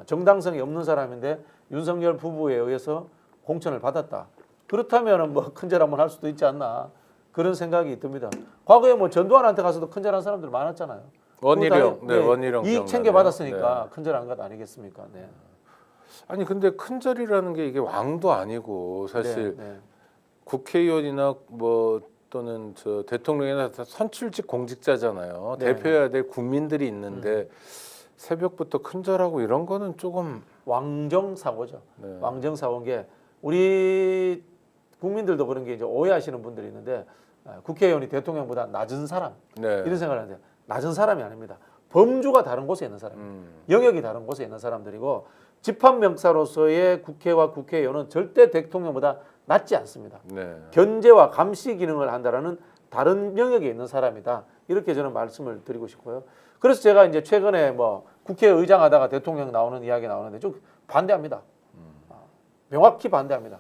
Speaker 3: 정당성이 없는 사람인데 윤석열 부부에 의해서 공천을 받았다. 그렇다면 뭐 큰절 한번 할 수도 있지 않나 그런 생각이 듭니다. 과거에 뭐 전두환한테 가서도 큰절한 사람들 많았잖아요.
Speaker 2: 원희룡,
Speaker 3: 그거
Speaker 2: 네,
Speaker 3: 다,
Speaker 2: 원희룡
Speaker 3: 이익
Speaker 2: 기억나네요.
Speaker 3: 챙겨 받았으니까 큰절한 것 아니겠습니까? 네.
Speaker 2: 아니 근데 큰 절이라는 게 이게 왕도 아니고 사실
Speaker 3: 네, 네.
Speaker 2: 국회의원이나 뭐 또는 저 대통령이나 다 선출직 공직자잖아요.
Speaker 3: 네.
Speaker 2: 대표해야 될 국민들이 있는데 새벽부터 큰 절하고 이런 거는 조금
Speaker 3: 왕정사고죠.
Speaker 2: 네.
Speaker 3: 왕정사고인 게 우리 국민들도 그런 게 이제 오해하시는 분들이 있는데 국회의원이 대통령보다 낮은 사람
Speaker 2: 네.
Speaker 3: 이런 생각을 하는데 낮은 사람이 아닙니다. 범주가 다른 곳에 있는 사람, 영역이 다른 곳에 있는 사람들이고 집합명사로서의 국회와 국회의원은 절대 대통령보다 낮지 않습니다.
Speaker 2: 네.
Speaker 3: 견제와 감시 기능을 한다라는 다른 영역에 있는 사람이다. 이렇게 저는 말씀을 드리고 싶고요. 그래서 제가 이제 최근에 뭐 국회의장 하다가 대통령 나오는 이야기 나오는데 좀 반대합니다. 명확히 반대합니다.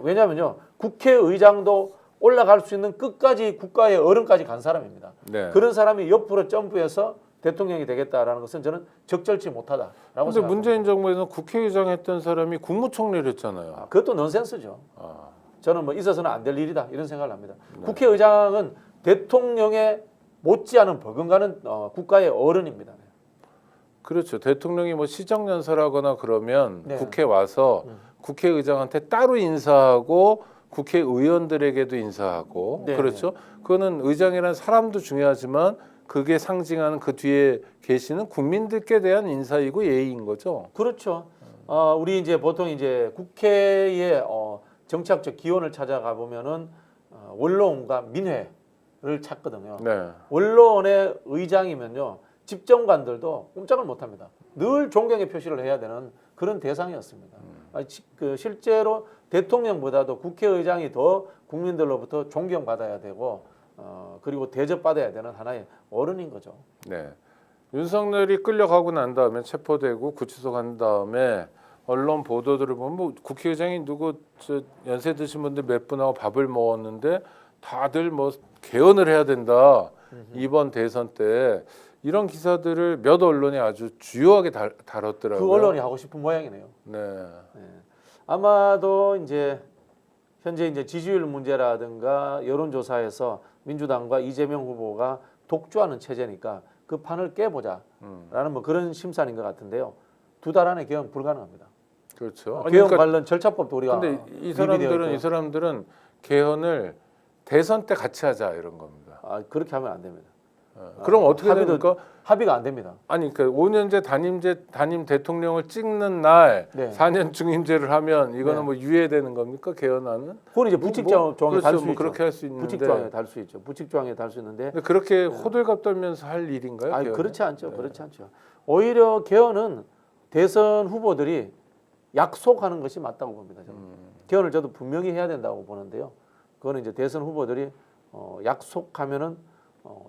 Speaker 3: 왜냐하면요, 국회의장도 올라갈 수 있는 끝까지 국가의 어른까지 간 사람입니다.
Speaker 2: 네.
Speaker 3: 그런 사람이 옆으로 점프해서 대통령이 되겠다라는 것은 저는 적절치 못하다라고
Speaker 2: 근데
Speaker 3: 생각합니다.
Speaker 2: 문재인 정부에서는 국회의장 했던 사람이 국무총리를 했잖아요.
Speaker 3: 그것도 넌센스죠.
Speaker 2: 아,
Speaker 3: 저는 뭐 있어서는 안 될 일이다 이런 생각을 합니다. 국회의장은 대통령의 못지않은 버금가는 국가의 어른입니다.
Speaker 2: 그렇죠. 대통령이 뭐 시정연설하거나 그러면
Speaker 3: 네.
Speaker 2: 국회 와서 국회의장한테 따로 인사하고 국회의원들에게도 인사하고
Speaker 3: 네,
Speaker 2: 그렇죠. 그거는 의장이라는 사람도 중요하지만 그게 상징하는 그 뒤에 계시는 국민들께 대한 인사이고 예의인 거죠.
Speaker 3: 그렇죠. 우리 이제 보통 이제 국회의 정치학적 기원을 찾아가 보면은 원로원과 민회를 찾거든요.
Speaker 2: 네.
Speaker 3: 원로원의 의장이면요, 집정관들도 꼼짝을 못합니다. 늘 존경의 표시를 해야 되는 그런 대상이었습니다. 그 실제로 대통령보다도 국회의장이 더 국민들로부터 존경받아야 되고 그리고 대접받아야 되는 하나의 어른인 거죠.
Speaker 2: 네. 윤석열이 끌려가고 난 다음에 체포되고 구치소 간 다음에 언론 보도들을 보면 뭐 국회의장이 누구 저 연세 드신 분들 몇 분하고 밥을 먹었는데 다들 뭐 개헌을 해야 된다. 이번 대선 때 이런 기사들을 몇 언론이 아주 주요하게 다뤘더라고요.
Speaker 3: 그 언론이 하고 싶은 모양이네요.
Speaker 2: 네.
Speaker 3: 아마도 이제 현재 이제 지지율 문제라든가 여론조사에서 민주당과 이재명 후보가 독주하는 체제니까 그 판을 깨보자라는 뭐 그런 심산인 것 같은데요. 2달 안에 개헌 불가능합니다.
Speaker 2: 그렇죠.
Speaker 3: 개헌 관련 절차법도 우리가
Speaker 2: 근데 이
Speaker 3: 미비되어
Speaker 2: 사람들은 개헌을 대선 때 같이 하자 이런 겁니다.
Speaker 3: 그렇게 하면 안 됩니다.
Speaker 2: 그럼 어떻게 됩니까?
Speaker 3: 합의가 안 됩니다.
Speaker 2: 아니 그 5년제 단임 대통령을 찍는 날
Speaker 3: 네.
Speaker 2: 4년 중임제를 하면 이거는
Speaker 3: 네.
Speaker 2: 뭐 유예되는 겁니까? 개헌안은?
Speaker 3: 그건 이제 부칙조항에
Speaker 2: 그렇죠.
Speaker 3: 달 수
Speaker 2: 뭐
Speaker 3: 있죠.
Speaker 2: 그렇게 할 수 있는데.
Speaker 3: 부칙조항에 달 수 있죠. 부칙조항에 달 수 있는데
Speaker 2: 근데 그렇게 호들갑 떨면서 할 일인가요?
Speaker 3: 아니
Speaker 2: 개헌은?
Speaker 3: 그렇지 않죠. 그렇지 않죠. 오히려 개헌은 대선 후보들이 약속하는 것이 맞다고 봅니다. 저는. 개헌을 저도 분명히 해야 된다고 보는데요. 그거는 이제 대선 후보들이 약속하면은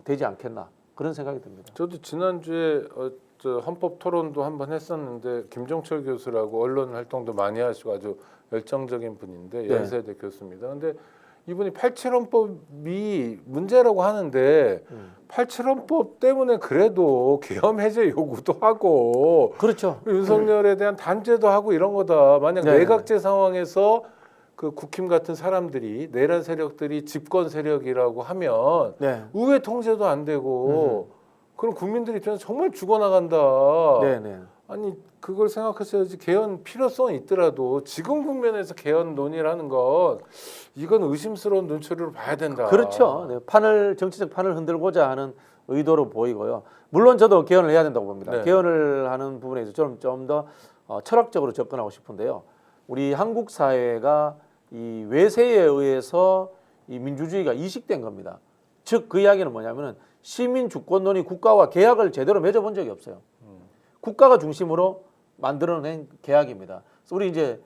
Speaker 3: 되지 않겠나 그런 생각이 듭니다.
Speaker 2: 저도 지난주에 저 헌법 토론도 한번 했었는데 김종철 교수라고 언론 활동도 많이 하시고 아주 열정적인 분인데
Speaker 3: 네.
Speaker 2: 연세대 교수입니다. 근데 이분이 87헌법이 문제라고 하는데 87헌법 때문에 그래도 계엄 해제 요구도 하고
Speaker 3: 그렇죠.
Speaker 2: 윤석열에 대한 단죄도 하고 이런 거다. 만약
Speaker 3: 네.
Speaker 2: 내각제 상황에서 그 국힘 같은 사람들이 내란 세력들이 집권 세력이라고 하면
Speaker 3: 네.
Speaker 2: 의회 통제도 안 되고 그럼 국민들 입장에서 정말 죽어나간다.
Speaker 3: 네, 네.
Speaker 2: 아니 그걸 생각하셔야지. 개헌 필요성이 있더라도 지금 국면에서 개헌 논의를 하는 건 이건 의심스러운 눈초리로 봐야 된다.
Speaker 3: 그렇죠. 네. 정치적 판을 흔들고자 하는 의도로 보이고요. 물론 저도 개헌을 해야 된다고 봅니다.
Speaker 2: 네.
Speaker 3: 개헌을 하는 부분에 있어서 좀 더 철학적으로 접근하고 싶은데요. 우리 한국 사회가 이 외세에 의해서 이 민주주의가 이식된 겁니다. 즉 그 이야기는 뭐냐면은 시민 주권론이 국가와 계약을 제대로 맺어본 적이 없어요. 국가가 중심으로 만들어낸 계약입니다. 그래서 우리 이제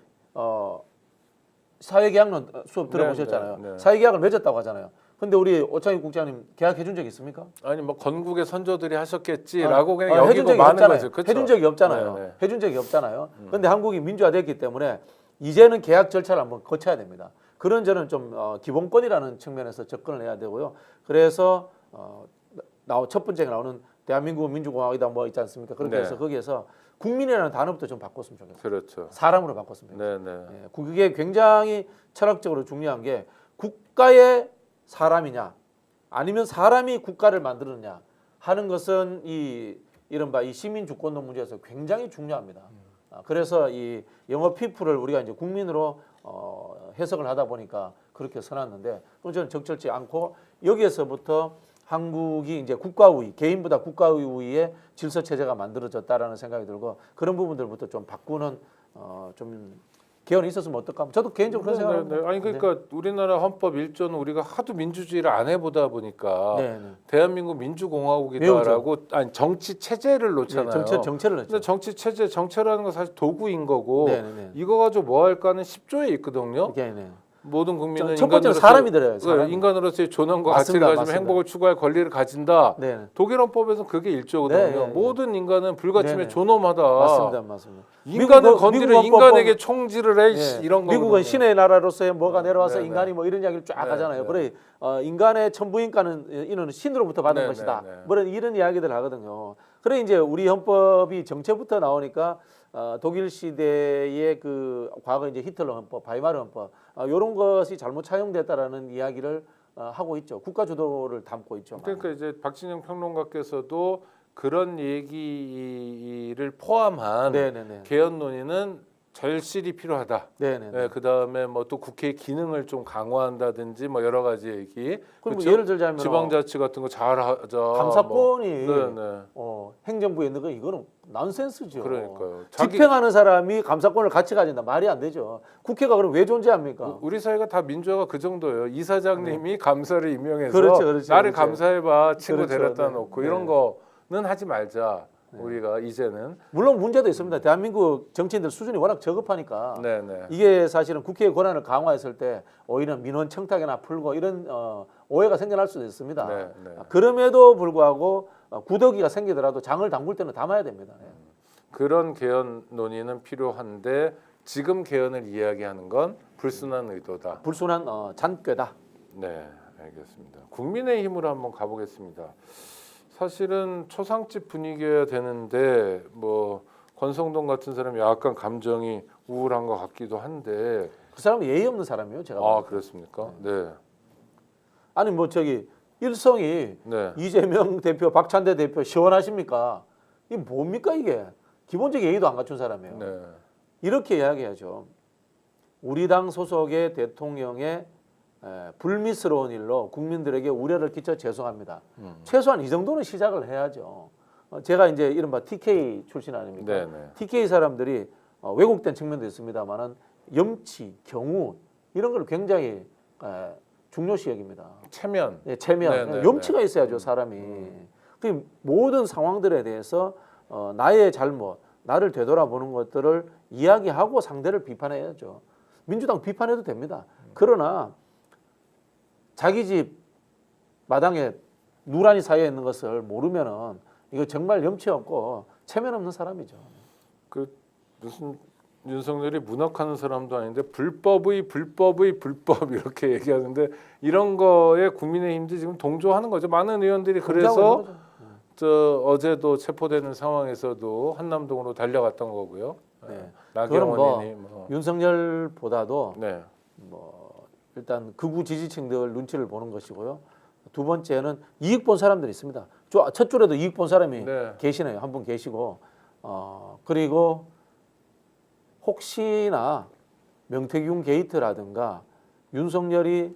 Speaker 3: 사회계약론 수업 들어보셨잖아요.
Speaker 2: 네.
Speaker 3: 사회계약을 맺었다고 하잖아요. 근데 우리 오창익 국장님 계약해 준 적 있습니까?
Speaker 2: 아니 뭐 건국의 선조들이 하셨겠지라고 그냥
Speaker 3: 해준
Speaker 2: 여기고
Speaker 3: 적이
Speaker 2: 마는
Speaker 3: 없잖아요.
Speaker 2: 거죠. 그쵸?
Speaker 3: 해준 적이 없잖아요.
Speaker 2: 네, 네.
Speaker 3: 해준 적이 없잖아요. 근데 한국이 민주화됐기 때문에 이제는 계약 절차를 한번 거쳐야 됩니다. 그런 저는 좀 기본권이라는 측면에서 접근을 해야 되고요. 그래서 첫 번째 나오는 대한민국은 민주공화국이다 뭐 있지 않습니까? 그렇게
Speaker 2: 네.
Speaker 3: 해서 거기에서 국민이라는 단어부터 좀 바꿨으면 좋겠어요.
Speaker 2: 그렇죠.
Speaker 3: 사람으로 바꿨으면 좋겠어요.
Speaker 2: 네네.
Speaker 3: 예, 그게 굉장히 철학적으로 중요한 게 국가의 사람이냐 아니면 사람이 국가를 만드느냐 하는 것은 이른바 이 시민 주권론 문제에서 굉장히 중요합니다. 그래서 이 영어 피플을 우리가 이제 국민으로 해석을 하다 보니까 그렇게 써놨는데 또 저는 적절치 않고 여기에서부터 한국이 이제 국가우위, 개인보다 국가우위의 질서 체제가 만들어졌다라는 생각이 들고 그런 부분들부터 좀 바꾸는 좀 개헌이 있었으면 어떨까? 저도 개인적으로 그런 생각합니다.
Speaker 2: 아니 그러니까 우리나라 헌법 1조는 우리가 하도 민주주의를 안 해보다 보니까
Speaker 3: 네, 네.
Speaker 2: 대한민국 민주공화국이다라고 아니 정치 체제를 놓잖아요.
Speaker 3: 정체를
Speaker 2: 근데
Speaker 3: 넣죠.
Speaker 2: 정치 체제 정체라는 건 사실 도구인 거고
Speaker 3: 네, 네, 네.
Speaker 2: 이거 가지고 뭐 할까는 10조에 있거든요.
Speaker 3: 네, 네.
Speaker 2: 모든 국민은
Speaker 3: 첫 번째는
Speaker 2: 인간으로서의-
Speaker 3: 사람이 들어요. 사람이.
Speaker 2: 인간으로서의 존엄과
Speaker 3: 맞습니다,
Speaker 2: 가치를 가지면
Speaker 3: 맞습니다.
Speaker 2: 행복을 추구할 권리를 가진다.
Speaker 3: 네, 네.
Speaker 2: 독일 헌법에서는 그게 1조거든요.
Speaker 3: 네, 네, 네.
Speaker 2: 모든 인간은 불가침에
Speaker 3: 네, 네.
Speaker 2: 존엄하다.
Speaker 3: 맞습니다, 맞습니다.
Speaker 2: 인간을
Speaker 3: 미국
Speaker 2: 건드려
Speaker 3: 헌법
Speaker 2: 인간에게 총질을 해
Speaker 3: 예.
Speaker 2: 이런 거.
Speaker 3: 미국은 신의 나라로서의 뭐가 내려와서
Speaker 2: 네, 네.
Speaker 3: 인간이 뭐 이런 이야기를 쫙
Speaker 2: 네,
Speaker 3: 하잖아요.
Speaker 2: 네.
Speaker 3: 그래 인간의 천부인과는 이는 신으로부터 받은
Speaker 2: 네,
Speaker 3: 것이다.
Speaker 2: 네, 네.
Speaker 3: 뭐 이런 이야기들 하거든요. 그래 이제 우리 헌법이 정체부터 나오니까 독일 시대의 그 과거 이제 히틀러 헌법, 바이마르 헌법 이런 것이 잘못 차용됐다라는 이야기를 하고 있죠. 국가 주도를 담고 있죠.
Speaker 2: 그러니까 이제 박진영 평론가께서도 그런 얘기를 포함한
Speaker 3: 네네네.
Speaker 2: 개헌 논의는 절실히 필요하다.
Speaker 3: 네네.
Speaker 2: 네, 그 다음에 뭐 또 국회의 기능을 좀 강화한다든지 뭐 여러 가지 얘기.
Speaker 3: 그럼
Speaker 2: 그쵸?
Speaker 3: 예를 들자면
Speaker 2: 지방자치 같은 거 잘하자.
Speaker 3: 감사권이
Speaker 2: 뭐. 네네.
Speaker 3: 행정부에 있는 거 이거는 난센스죠.
Speaker 2: 그러니까요.
Speaker 3: 집행하는 사람이 감사권을 같이 가진다 말이 안 되죠. 국회가 그럼 왜 존재합니까?
Speaker 2: 우리 사회가 다 민주화가 그 정도예요. 이사장님이 감사를 임명해서
Speaker 3: 그렇죠, 그렇죠,
Speaker 2: 나를
Speaker 3: 그렇죠.
Speaker 2: 감사해봐 친구
Speaker 3: 그렇죠,
Speaker 2: 데려다
Speaker 3: 네.
Speaker 2: 놓고
Speaker 3: 네.
Speaker 2: 이런 거는 하지 말자. 우리가 이제는.
Speaker 3: 물론 문제도 있습니다. 대한민국 정치인들 수준이 워낙 저급하니까
Speaker 2: 네네.
Speaker 3: 이게 사실은 국회의 권한을 강화했을 때 오히려 민원 청탁이나 풀고 이런 오해가 생겨날 수도 있습니다.
Speaker 2: 네, 네.
Speaker 3: 그럼에도 불구하고 구더기가 생기더라도 장을 담글 때는 담아야 됩니다. 네.
Speaker 2: 그런 개헌 논의는 필요한데 지금 개헌을 이야기하는 건 불순한 의도다.
Speaker 3: 불순한 잔꾀다.
Speaker 2: 네, 알겠습니다. 국민의힘으로 한번 가보겠습니다. 사실은 초상집 분위기여야 되는데 뭐 권성동 같은 사람이 약간 감정이 우울한 것 같기도 한데.
Speaker 3: 그 사람은 예의 없는 사람이에요. 제가.
Speaker 2: 아 그렇습니까? 네.
Speaker 3: 아니 뭐 저기 일성이
Speaker 2: 네.
Speaker 3: 이재명 대표, 박찬대 대표 시원하십니까? 이게 뭡니까 이게? 기본적 예의도 안 갖춘 사람이에요.
Speaker 2: 네.
Speaker 3: 이렇게 이야기하죠. 우리 당 소속의 대통령의 불미스러운 일로 국민들에게 우려를 끼쳐 죄송합니다. 최소한 이 정도는 시작을 해야죠. 제가 이제 이른바 TK 출신 아닙니까?
Speaker 2: 네네.
Speaker 3: TK 사람들이 왜곡된 측면도 있습니다만은 염치, 경우 이런 걸 굉장히 중요시 여깁니다.
Speaker 2: 체면.
Speaker 3: 예, 체면,
Speaker 2: 네네네.
Speaker 3: 염치가 있어야죠 사람이. 그 모든 상황들에 대해서 나의 잘못, 나를 되돌아보는 것들을 이야기하고 상대를 비판해야죠. 민주당 비판해도 됩니다. 그러나 자기 집 마당에 누란이 쌓여 있는 것을 모르면은 이거 정말 염치 없고 체면 없는 사람이죠.
Speaker 2: 그 무슨 윤석열이 문학하는 사람도 아닌데 불법 이렇게 얘기하는데 이런 거에 국민의힘도 지금 동조하는 거죠. 많은 의원들이 그래서 저 어제도 체포되는 상황에서도 한남동으로 달려갔던 거고요.
Speaker 3: 네.
Speaker 2: 나경원이
Speaker 3: 윤석열보다도
Speaker 2: 네.
Speaker 3: 뭐 일단 극우 지지층들 눈치를 보는 것이고요. 두 번째는 이익 본 사람들이 있습니다. 첫 줄에도 이익 본 사람이
Speaker 2: 네.
Speaker 3: 계시네요. 한 분 계시고 그리고 혹시나 명태균 게이트라든가 윤석열이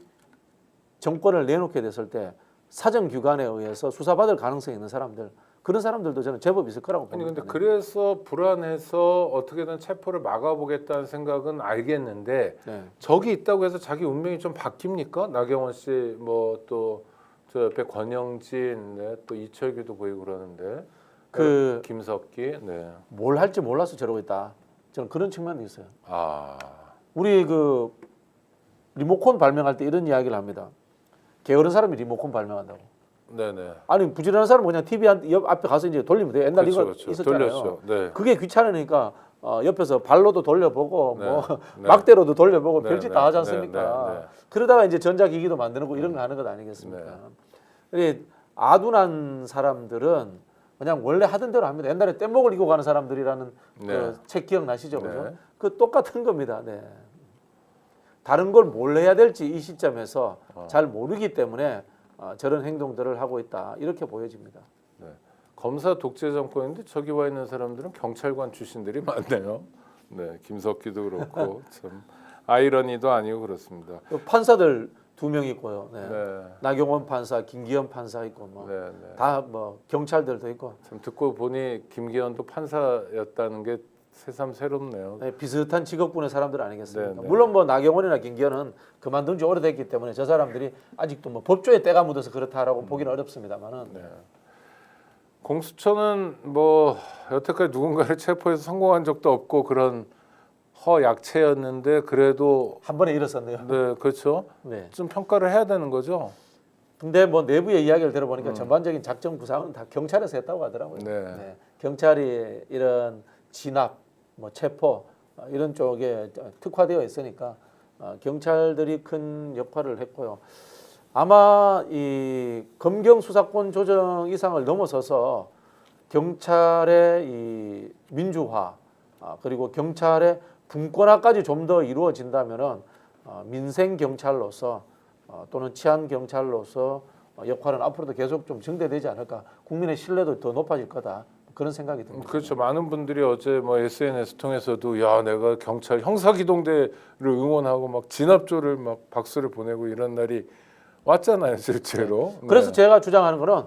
Speaker 3: 정권을 내놓게 됐을 때 사정규관에 의해서 수사받을 가능성이 있는 사람들 그런 사람들도 저는 제법 있을 거라고
Speaker 2: 아니
Speaker 3: 봅니다.
Speaker 2: 근데 그래서 불안해서 어떻게든 체포를 막아보겠다는 생각은 알겠는데
Speaker 3: 네.
Speaker 2: 적이 있다고 해서 자기 운명이 좀 바뀝니까? 나경원 씨 뭐 또 저 옆에 권영진 네, 또 이철규도 보이고 그러는데
Speaker 3: 그
Speaker 2: 김석기 네.
Speaker 3: 뭘 할지 몰라서 저러고 있다. 저는 그런 측면도 있어요.
Speaker 2: 아
Speaker 3: 우리 그 리모컨 발명할 때 이런 이야기를 합니다. 게으른 사람이 리모컨 발명한다고.
Speaker 2: 네네.
Speaker 3: 아니 부지런한 사람은 그냥 TV 옆 앞에 가서 이제 돌리면 돼요. 옛날 이거 있었잖아요.
Speaker 2: 돌렸죠. 네.
Speaker 3: 그게 귀찮으니까 옆에서 발로도 돌려보고
Speaker 2: 네.
Speaker 3: 뭐
Speaker 2: 네.
Speaker 3: 막대로도 돌려보고
Speaker 2: 네,
Speaker 3: 별짓
Speaker 2: 네,
Speaker 3: 다 하지
Speaker 2: 네,
Speaker 3: 않습니까?
Speaker 2: 네, 네.
Speaker 3: 그러다가 이제 전자기기도 만드는 거 이런 거 하는 것 아니겠습니까? 이 아둔한 사람들은 그냥 원래 하던 대로 합니다. 옛날에 뗏목을 이고 가는 사람들이라는
Speaker 2: 네.
Speaker 3: 그 책 기억나시죠? 그죠?
Speaker 2: 네.
Speaker 3: 그 똑같은 겁니다. 네. 다른 걸 뭘 해야 될지 이 시점에서 잘 모르기 때문에 저런 행동들을 하고 있다 이렇게 보여집니다.
Speaker 2: 네. 검사 독재 정권인데 저기 와 있는 사람들은 경찰관 출신들이 많네요. 네, 김석기도 그렇고 참 아이러니도 아니고 그렇습니다.
Speaker 3: 판사들 2명 있고요. 네.
Speaker 2: 네.
Speaker 3: 나경원 판사, 김기현 판사 있고 뭐 다
Speaker 2: 네.
Speaker 3: 뭐 경찰들도 있고
Speaker 2: 참 듣고 보니 김기현도 판사였다는 게 새삼 새롭네요.
Speaker 3: 네, 비슷한 직업군의 사람들 아니겠습니까?
Speaker 2: 네, 네.
Speaker 3: 물론 뭐 나경원이나 김기현은 그만둔 지 오래됐기 때문에 저 사람들이 아직도 뭐 법조에 때가 묻어서 그렇다라고 보기는 어렵습니다만은
Speaker 2: 네. 공수처는 뭐 여태까지 누군가를 체포해서 성공한 적도 없고 그런 허약체였는데 그래도
Speaker 3: 한 번에 일었었네요.
Speaker 2: 네 그렇죠.
Speaker 3: 네.
Speaker 2: 좀 평가를 해야 되는 거죠.
Speaker 3: 근데 뭐 내부의 이야기를 들어보니까 전반적인 작전 구상은 다 경찰에서 했다고 하더라고요.
Speaker 2: 네.
Speaker 3: 네. 경찰이 이런 진압, 뭐 체포 이런 쪽에 특화되어 있으니까 경찰들이 큰 역할을 했고요. 아마 이 검경 수사권 조정 이상을 넘어서서 경찰의 이 민주화 그리고 경찰의 분권화까지 좀 더 이루어진다면은 민생 경찰로서 또는 치안 경찰로서 역할은 앞으로도 계속 좀 증대되지 않을까. 국민의 신뢰도 더 높아질 거다. 그런 생각이 듭니다.
Speaker 2: 그렇죠. 많은 분들이 어제 뭐 SNS 통해서도 야 내가 경찰 형사기동대를 응원하고 막 진압조를 막 박수를 보내고 이런 날이 왔잖아요, 실제로.
Speaker 3: 네. 그래서 제가 주장하는 거는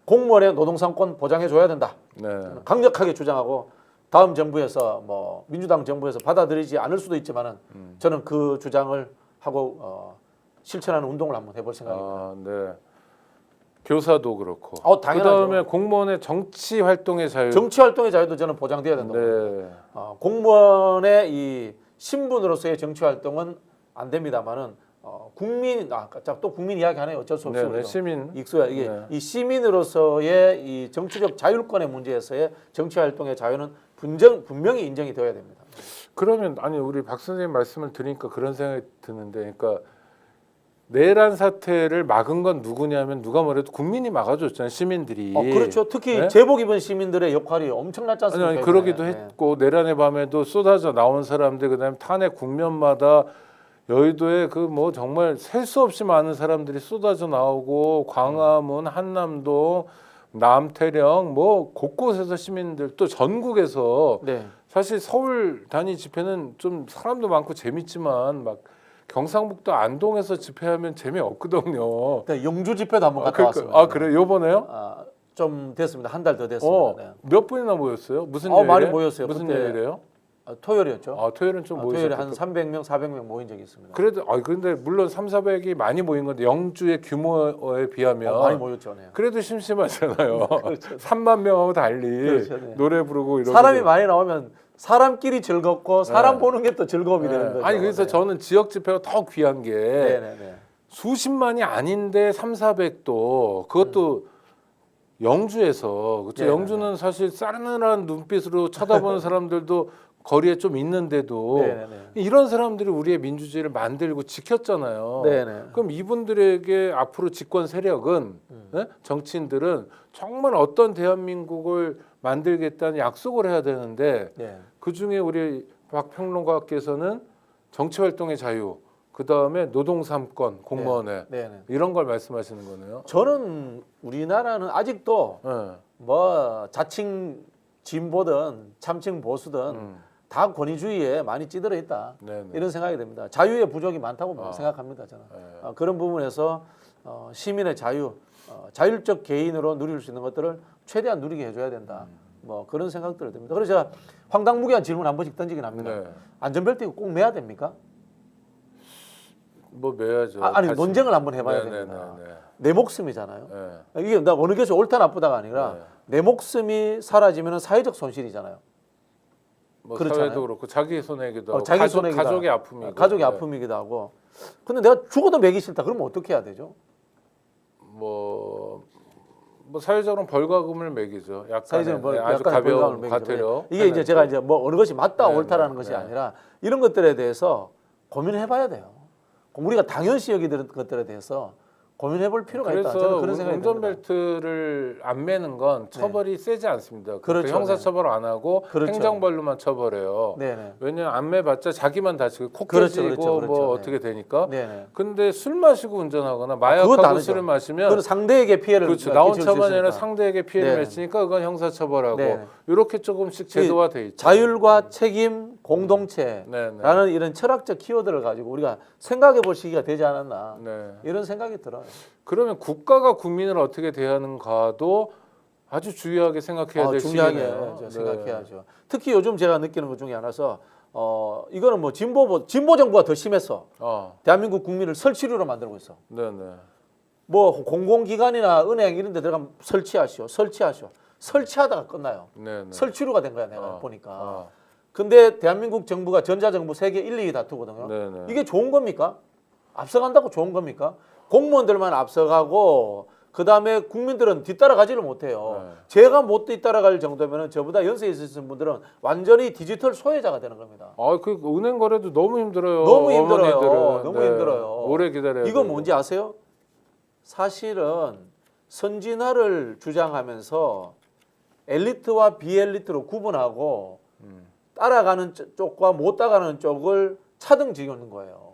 Speaker 3: 공무원의 노동상권 보장해 줘야 된다.
Speaker 2: 네.
Speaker 3: 강력하게 주장하고 다음 정부에서 뭐 민주당 정부에서 받아들이지 않을 수도 있지만은 저는 그 주장을 하고 실천하는 운동을 한번 해볼 생각입니다.
Speaker 2: 아, 네. 교사도 그렇고.
Speaker 3: 당연하죠.
Speaker 2: 그다음에 공무원의 정치 활동의 자유.
Speaker 3: 정치 활동의 자유도 저는 보장돼야 된다고 봅니다.
Speaker 2: 네.
Speaker 3: 공무원의 이 신분으로서의 정치 활동은 안 됩니다만은 국민 또 국민 이야기 하네요. 어쩔 수 없어요.
Speaker 2: 네, 시민.
Speaker 3: 익소야 이게
Speaker 2: 네.
Speaker 3: 이 시민으로서의 이 정치적 자율권의 문제에서의 정치 활동의 자유는 분명히 인정이 되어야 됩니다.
Speaker 2: 그러면 아니 우리 박 선생님 말씀을 들으니까 그런 생각이 드는데, 그러니까 내란 사태를 막은 건 누구냐면 누가 뭐래도 국민이 막아줬잖아요, 시민들이.
Speaker 3: 그렇죠. 특히
Speaker 2: 네?
Speaker 3: 제복 입은 시민들의 역할이 엄청났지 않습니까?
Speaker 2: 아니 그러기도
Speaker 3: 네.
Speaker 2: 했고 내란의 밤에도 쏟아져 나온 사람들, 그다음에 탄핵 국면마다 여의도에 그 뭐 정말 셀 수 없이 많은 사람들이 쏟아져 나오고 광화문, 한남동, 남태령 뭐 곳곳에서 시민들 또 전국에서
Speaker 3: 네.
Speaker 2: 사실 서울 단위 집회는 좀 사람도 많고 재밌지만 막 경상북도 안동에서 집회하면 재미없거든요.
Speaker 3: 네, 영주 집회도 한번 갔다 왔습니다.
Speaker 2: 아 그래 요번에요?
Speaker 3: 좀 됐습니다. 한 달 더 됐습니다. 네.
Speaker 2: 몇 분이나 모였어요? 무슨 요일에?
Speaker 3: 많이 모였어요.
Speaker 2: 무슨
Speaker 3: 그때
Speaker 2: 요일에요?
Speaker 3: 토요일이었죠.
Speaker 2: 토요일은 좀 모였어요.
Speaker 3: 토요일에 한 300명, 400명 모인 적이 있습니다.
Speaker 2: 그래도 근데 물론 3,400이 많이 모인 건데 영주의 규모에 비하면
Speaker 3: 많이 모였죠. 네.
Speaker 2: 그래도 심심하잖아요.
Speaker 3: 그렇죠.
Speaker 2: 3만 명하고 달리
Speaker 3: 그렇죠, 네.
Speaker 2: 노래 부르고 이러고
Speaker 3: 사람이 많이 나오면 사람끼리 즐겁고 사람
Speaker 2: 네.
Speaker 3: 보는 게 또 즐거움이 되는 거죠.
Speaker 2: 아니 그래서
Speaker 3: 네.
Speaker 2: 저는 지역 집회가 더 귀한 게
Speaker 3: 네네네.
Speaker 2: 수십만이 아닌데 3,400도 그것도 영주에서 그렇죠.
Speaker 3: 네네네.
Speaker 2: 영주는 사실 싸늘한 눈빛으로 쳐다보는 사람들도 거리에 좀 있는데도
Speaker 3: 네네네.
Speaker 2: 이런 사람들이 우리의 민주주의를 만들고 지켰잖아요.
Speaker 3: 네네.
Speaker 2: 그럼 이분들에게 앞으로 집권 세력은 네? 정치인들은 정말 어떤 대한민국을 만들겠다는 약속을 해야 되는데
Speaker 3: 네.
Speaker 2: 그중에 우리 박 평론가께서는 정치활동의 자유, 그다음에 노동삼권, 공무원의
Speaker 3: 네네.
Speaker 2: 이런 걸 말씀하시는 거네요.
Speaker 3: 저는 우리나라는 아직도
Speaker 2: 네.
Speaker 3: 뭐 자칭 진보든 참칭 보수든 다 권위주의에 많이 찌들어 있다.
Speaker 2: 네네.
Speaker 3: 이런 생각이 듭니다. 자유의 부족이 많다고 생각합니다. 저는 그런 부분에서 시민의 자유, 자율적 개인으로 누릴 수 있는 것들을 최대한 누리게 해줘야 된다. 뭐 그런 생각들을 듭니다. 그래서 제가 황당무계한 질문 한 번씩 던지긴 합니다.
Speaker 2: 네.
Speaker 3: 안전벨트 꼭 매야 됩니까?
Speaker 2: 뭐 매야죠.
Speaker 3: 아니
Speaker 2: 다시.
Speaker 3: 논쟁을 한번 해봐야
Speaker 2: 네네네네.
Speaker 3: 됩니다. 내 목숨이잖아요.
Speaker 2: 네.
Speaker 3: 이게 나 어느 것이 옳다 나쁘다가 아니라
Speaker 2: 네.
Speaker 3: 내 목숨이 사라지면 사회적 손실이잖아요.
Speaker 2: 뭐
Speaker 3: 그렇잖아요.
Speaker 2: 사회도 그렇고 자기 손해기도 하고
Speaker 3: 자기 손해기도
Speaker 2: 가족의 아픔이고
Speaker 3: 가족의
Speaker 2: 네.
Speaker 3: 아픔이기도 하고. 근데 내가 죽어도 먹이 싫다. 그러면 어떻게 해야 되죠?
Speaker 2: 뭐 사회적으로는 벌과금을 매기죠. 약간
Speaker 3: 사회적으로
Speaker 2: 아주
Speaker 3: 약간의 벌감을
Speaker 2: 가벼운
Speaker 3: 매기죠.
Speaker 2: 과태료.
Speaker 3: 이게 이제 제가 이제 뭐 어느 것이 맞다
Speaker 2: 네,
Speaker 3: 옳다라는
Speaker 2: 네,
Speaker 3: 것이
Speaker 2: 네.
Speaker 3: 아니라 이런 것들에 대해서 고민해봐야 돼요. 우리가 당연시 여기는 것들에 대해서 고민해볼 필요가 있다. 저는
Speaker 2: 그래서
Speaker 3: 그런 생각이 듭니다.
Speaker 2: 운전벨트를 안 매는 건 처벌이 세지 않습니다.
Speaker 3: 그렇죠.
Speaker 2: 형사처벌 안 하고
Speaker 3: 그렇죠.
Speaker 2: 행정벌로만 처벌해요.
Speaker 3: 네네.
Speaker 2: 왜냐하면 안 매봤자 자기만 다치고 코
Speaker 3: 그렇죠,
Speaker 2: 깨지고
Speaker 3: 그렇죠, 그렇죠.
Speaker 2: 뭐
Speaker 3: 네.
Speaker 2: 어떻게 되니까.
Speaker 3: 네네.
Speaker 2: 근데 술 마시고 운전하거나
Speaker 3: 그건
Speaker 2: 마약하고
Speaker 3: 다르죠.
Speaker 2: 술을 마시면
Speaker 3: 그건 상대에게 피해를
Speaker 2: 그렇죠. 나
Speaker 3: 끼칠 수
Speaker 2: 혼자만이 아니라
Speaker 3: 있으니까.
Speaker 2: 상대에게 피해를
Speaker 3: 네.
Speaker 2: 맺으니까 그건 형사처벌하고
Speaker 3: 네.
Speaker 2: 이렇게 조금씩 제도화 돼 있죠.
Speaker 3: 자율과 책임, 공동체라는
Speaker 2: 네.
Speaker 3: 이런 철학적 키워드를 가지고 우리가 생각해볼 시기가 되지 않았나
Speaker 2: 네.
Speaker 3: 이런 생각이 들어요.
Speaker 2: 그러면 국가가 국민을 어떻게 대하는가도 아주 중요하게 생각해야 될
Speaker 3: 중요하게
Speaker 2: 시기네요. 네.
Speaker 3: 생각해야죠. 특히 요즘 제가 느끼는 것 중에 하나서 이거는 뭐 진보 정부가 더 심했어. 대한민국 국민을 설치류로 만들고 있어.
Speaker 2: 네네.
Speaker 3: 뭐 공공기관이나 은행 이런 데 들어가면 설치하시오. 설치하다가 끝나요.
Speaker 2: 네네.
Speaker 3: 설치류가 된 거야 내가 보니까.
Speaker 2: 아.
Speaker 3: 근데 대한민국 정부가 전자정부 세계 1, 2위 다투거든요.
Speaker 2: 네네.
Speaker 3: 이게 좋은 겁니까? 앞서간다고 좋은 겁니까? 공무원들만 앞서가고 그다음에 국민들은 뒤따라가지를 못해요.
Speaker 2: 네.
Speaker 3: 제가 못 뒤따라갈 정도면 저보다 연세 있으신 분들은 완전히 디지털 소외자가 되는 겁니다.
Speaker 2: 그 은행 거래도 너무 힘들어요.
Speaker 3: 너무 힘들어요.
Speaker 2: 어머니들은.
Speaker 3: 너무
Speaker 2: 네.
Speaker 3: 힘들어요.
Speaker 2: 오래 기다려야
Speaker 3: 이거
Speaker 2: 되고.
Speaker 3: 뭔지 아세요? 사실은 선진화를 주장하면서 엘리트와 비엘리트로 구분하고 따라가는 쪽과 못 따라가는 쪽을 차등 지우는 거예요.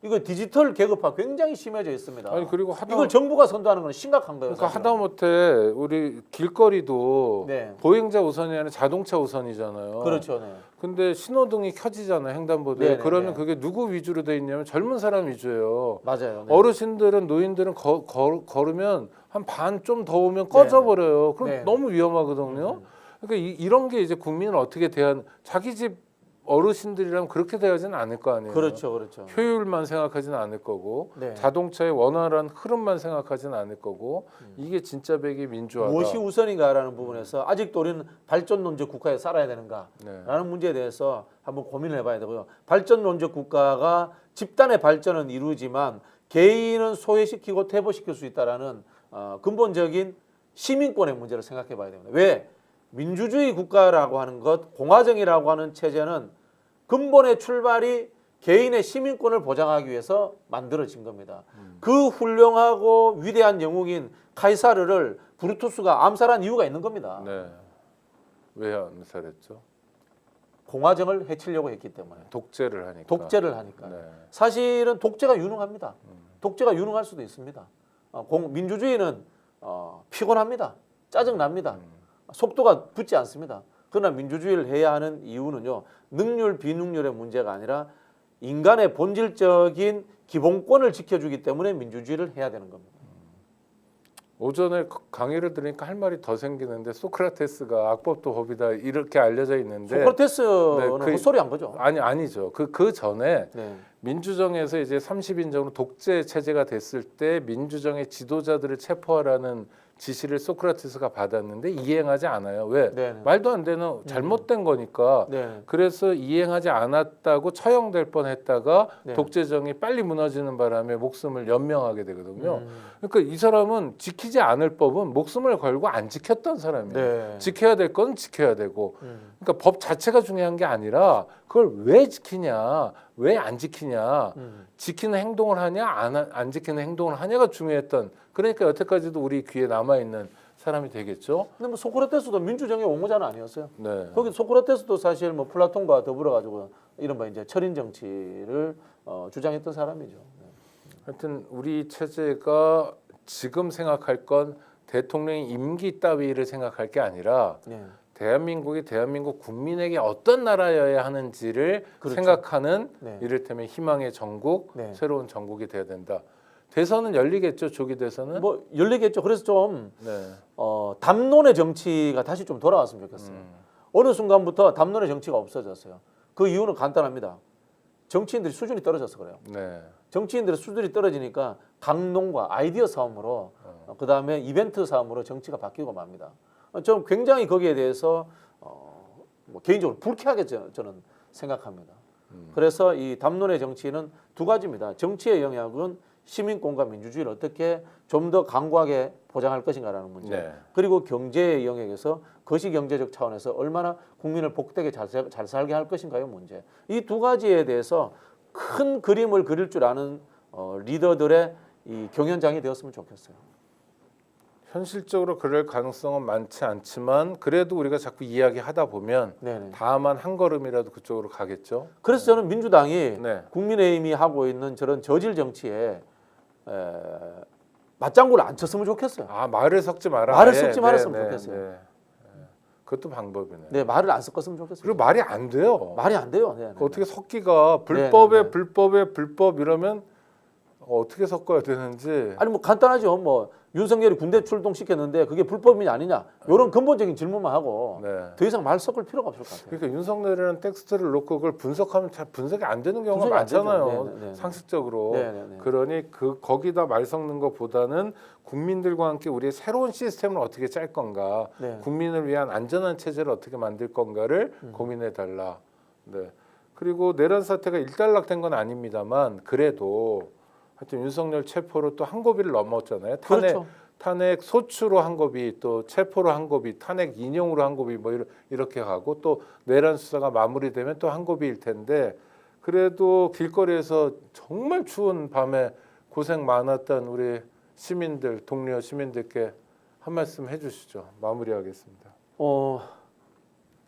Speaker 3: 이거 디지털 계급화 굉장히 심해져 있습니다.
Speaker 2: 아니 그리고
Speaker 3: 이걸 정부가 선도하는 건 심각한 거예요.
Speaker 2: 그러니까
Speaker 3: 사실은.
Speaker 2: 하다못해 우리 길거리도
Speaker 3: 네.
Speaker 2: 보행자 우선이 아니라 자동차 우선이잖아요.
Speaker 3: 그렇죠. 네.
Speaker 2: 근데 신호등이 켜지잖아요. 횡단보도에.
Speaker 3: 네네,
Speaker 2: 그러면
Speaker 3: 네.
Speaker 2: 그게 누구 위주로 돼 있냐면 젊은 사람 위주예요.
Speaker 3: 맞아요. 네.
Speaker 2: 어르신들은 노인들은 걸으면 한 반 좀 더 오면 꺼져버려요. 그럼
Speaker 3: 네.
Speaker 2: 너무 위험하거든요. 그러니까 이런 게 이제 국민을 어떻게 대한 자기 집 어르신들이랑 그렇게 대하지는 않을 거 아니에요.
Speaker 3: 그렇죠. 그렇죠.
Speaker 2: 효율만 생각하지는 않을 거고
Speaker 3: 네.
Speaker 2: 자동차의 원활한 흐름만 생각하지는 않을 거고 이게 진짜 백의 민주화다.
Speaker 3: 무엇이 우선인가라는 부분에서 아직도 우리는 발전론적 국가에 살아야 되는가라는
Speaker 2: 네.
Speaker 3: 문제에 대해서 한번 고민을 해봐야 되고요. 발전론적 국가가 집단의 발전은 이루지만 개인은 소외시키고 퇴보시킬 수 있다라는 근본적인 시민권의 문제를 생각해봐야 됩니다. 왜? 민주주의 국가라고 하는 것, 공화정이라고 하는 체제는 근본의 출발이 개인의 시민권을 보장하기 위해서 만들어진 겁니다. 그 훌륭하고 위대한 영웅인 카이사르를 브루투스가 암살한 이유가 있는 겁니다.
Speaker 2: 네. 왜 암살했죠?
Speaker 3: 공화정을 해치려고 했기 때문에.
Speaker 2: 독재를 하니까.
Speaker 3: 독재를 하니까.
Speaker 2: 네.
Speaker 3: 사실은 독재가 유능합니다. 독재가 유능할 수도 있습니다. 민주주의는 피곤합니다. 짜증납니다. 속도가 붙지 않습니다. 그러나 민주주의를 해야 하는 이유는요. 능률 비능률의 문제가 아니라 인간의 본질적인 기본권을 지켜주기 때문에 민주주의를 해야 되는 겁니다.
Speaker 2: 오전에 강의를 들으니까 할 말이 더 생기는데 소크라테스가 악법도 법이다 이렇게 알려져 있는데
Speaker 3: 소크라테스는
Speaker 2: 네,
Speaker 3: 헛소리한 거죠.
Speaker 2: 아니죠. 그 전에
Speaker 3: 네.
Speaker 2: 민주정에서 이제 30인정으로 독재 체제가 됐을 때 민주정의 지도자들을 체포하라는 지시를 소크라테스가 받았는데 이행하지 않아요. 왜?
Speaker 3: 네네.
Speaker 2: 말도 안 되는 잘못된 거니까.
Speaker 3: 네.
Speaker 2: 그래서 이행하지 않았다고 처형될 뻔했다가
Speaker 3: 네.
Speaker 2: 독재정이 빨리 무너지는 바람에 목숨을 연명하게 되거든요. 그러니까 이 사람은 지키지 않을 법은 목숨을 걸고 안 지켰던 사람이에요.
Speaker 3: 네.
Speaker 2: 지켜야 될 건 지켜야 되고. 그러니까 법 자체가 중요한 게 아니라 그걸 왜 지키냐, 왜 안 지키냐, 지키는 행동을 하냐, 안 지키는 행동을 하냐가 중요했던. 그러니까 여태까지도 우리 귀에 남아 있는 사람이 되겠죠.
Speaker 3: 근데 뭐 소크라테스도 민주정의 옹호자는 아니었어요.
Speaker 2: 네.
Speaker 3: 거기 소크라테스도 사실 뭐 플라톤과 더불어 가지고 이른바 이제 철인 정치를 주장했던 사람이죠.
Speaker 2: 하여튼 우리 체제가 지금 생각할 건 대통령의 임기 따위를 생각할 게 아니라
Speaker 3: 네.
Speaker 2: 대한민국이 대한민국 국민에게 어떤 나라여야 하는지를
Speaker 3: 그렇죠.
Speaker 2: 생각하는
Speaker 3: 네.
Speaker 2: 이를테면 희망의 전국,
Speaker 3: 네.
Speaker 2: 새로운 전국이 돼야 된다. 대선은 열리겠죠, 조기 대선은?
Speaker 3: 뭐 열리겠죠. 그래서 좀
Speaker 2: 네.
Speaker 3: 담론의 정치가 다시 좀 돌아왔으면 좋겠어요. 어느 순간부터 담론의 정치가 없어졌어요. 그 이유는 간단합니다. 정치인들이 수준이 떨어져서 그래요.
Speaker 2: 네.
Speaker 3: 정치인들의 수준이 떨어지니까 강론과 아이디어 싸움으로 그다음에 이벤트 싸움으로 정치가 바뀌고 맙니다. 좀 굉장히 거기에 대해서 뭐 개인적으로 불쾌하게 저는 생각합니다. 그래서 이 담론의 정치는 두 가지입니다. 정치의 영역은 시민권과 민주주의를 어떻게 좀 더 강고하게 보장할 것인가라는 문제.
Speaker 2: 네.
Speaker 3: 그리고 경제의 영역에서 거시경제적 차원에서 얼마나 국민을 복되게 잘 살게 할 것인가의 문제. 이 두 가지에 대해서 큰 그림을 그릴 줄 아는 리더들의 이 경연장이 되었으면 좋겠어요.
Speaker 2: 현실적으로 그럴 가능성은 많지 않지만 그래도 우리가 자꾸 이야기하다 보면
Speaker 3: 네네.
Speaker 2: 다만 한 걸음이라도 그쪽으로 가겠죠.
Speaker 3: 그래서 저는 민주당이
Speaker 2: 네.
Speaker 3: 국민의힘이 하고 있는 저런 저질 정치에 맞장구를 안 쳤으면 좋겠어요.
Speaker 2: 아, 말을 섞지 마라.
Speaker 3: 말을
Speaker 2: 예,
Speaker 3: 섞지 말았으면 좋겠어요.
Speaker 2: 네. 그것도 방법이네.
Speaker 3: 네, 말을 안 섞었으면 좋겠어요.
Speaker 2: 그리고 말이 안 돼요.
Speaker 3: 말이 안 돼요. 네, 네.
Speaker 2: 어떻게 섞기가 불법에
Speaker 3: 네.
Speaker 2: 불법에 불법 이러면 어떻게 섞어야 되는지.
Speaker 3: 아니 뭐 간단하죠. 뭐 윤석열이 군대 출동시켰는데 그게 불법이냐 아니냐 이런 근본적인 질문만 하고
Speaker 2: 네.
Speaker 3: 더 이상 말 섞을 필요가 없을 것 같아요.
Speaker 2: 그러니까 윤석열이라는 텍스트를 놓고 그걸 분석하면 잘 분석이 안 되는 경우가
Speaker 3: 분석이 안 되죠.
Speaker 2: 많잖아요.
Speaker 3: 네, 네, 네.
Speaker 2: 상식적으로.
Speaker 3: 네, 네, 네.
Speaker 2: 그러니 거기다 말 섞는 것보다는 국민들과 함께 우리의 새로운 시스템을 어떻게 짤 건가,
Speaker 3: 네.
Speaker 2: 국민을 위한 안전한 체제를 어떻게 만들 건가를 고민해 달라. 네. 그리고 내란 사태가 일단락된 건 아닙니다만 그래도 하여튼 윤석열 체포로 또 한 고비를 넘었잖아요.
Speaker 3: 그렇죠.
Speaker 2: 탄핵 소추로 한 고비, 또 체포로 한 고비, 탄핵 인용으로 한 고비 뭐 이렇게 가고 또 내란 수사가 마무리되면 또 한 고비일 텐데 그래도 길거리에서 정말 추운 밤에 고생 많았던 우리 시민들, 동료 시민들께 한 말씀 해주시죠. 마무리하겠습니다.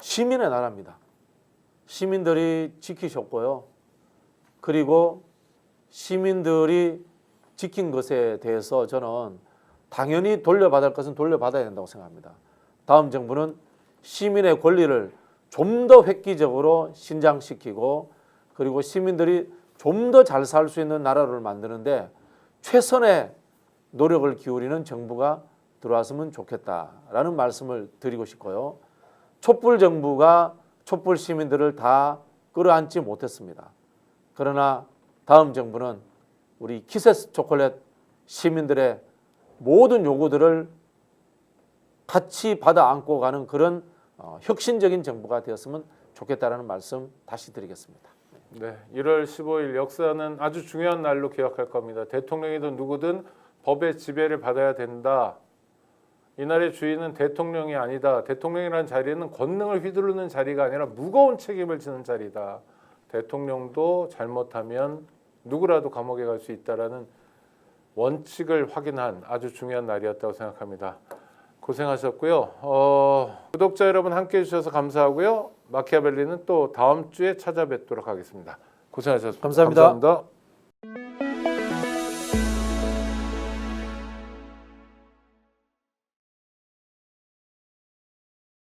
Speaker 3: 시민의 나라입니다. 시민들이 지키셨고요. 그리고 시민들이 지킨 것에 대해서 저는 당연히 돌려받을 것은 돌려받아야 된다고 생각합니다. 다음 정부는 시민의 권리를 좀 더 획기적으로 신장시키고 그리고 시민들이 좀 더 잘 살 수 있는 나라를 만드는데 최선의 노력을 기울이는 정부가 들어왔으면 좋겠다라는 말씀을 드리고 싶고요. 촛불 정부가 촛불 시민들을 다 끌어안지 못했습니다. 그러나 다음 정부는 우리 키세스 초콜릿 시민들의 모든 요구들을 같이 받아 안고 가는 그런 혁신적인 정부가 되었으면 좋겠다라는 말씀 다시 드리겠습니다.
Speaker 2: 네, 1월 15일 역사는 아주 중요한 날로 기억할 겁니다. 대통령이든 누구든 법의 지배를 받아야 된다. 이날의 주인은 대통령이 아니다. 대통령이라는 자리는 권능을 휘두르는 자리가 아니라 무거운 책임을 지는 자리다. 대통령도 잘못하면 누구라도 감옥에 갈 수 있다라는 원칙을 확인한 아주 중요한 날이었다고 생각합니다. 고생하셨고요. 구독자 여러분 함께해 주셔서 감사하고요. 마키아벨리는 또 다음 주에 찾아뵙도록 하겠습니다. 고생하셨습니다.
Speaker 3: 감사합니다.
Speaker 2: 감사합니다.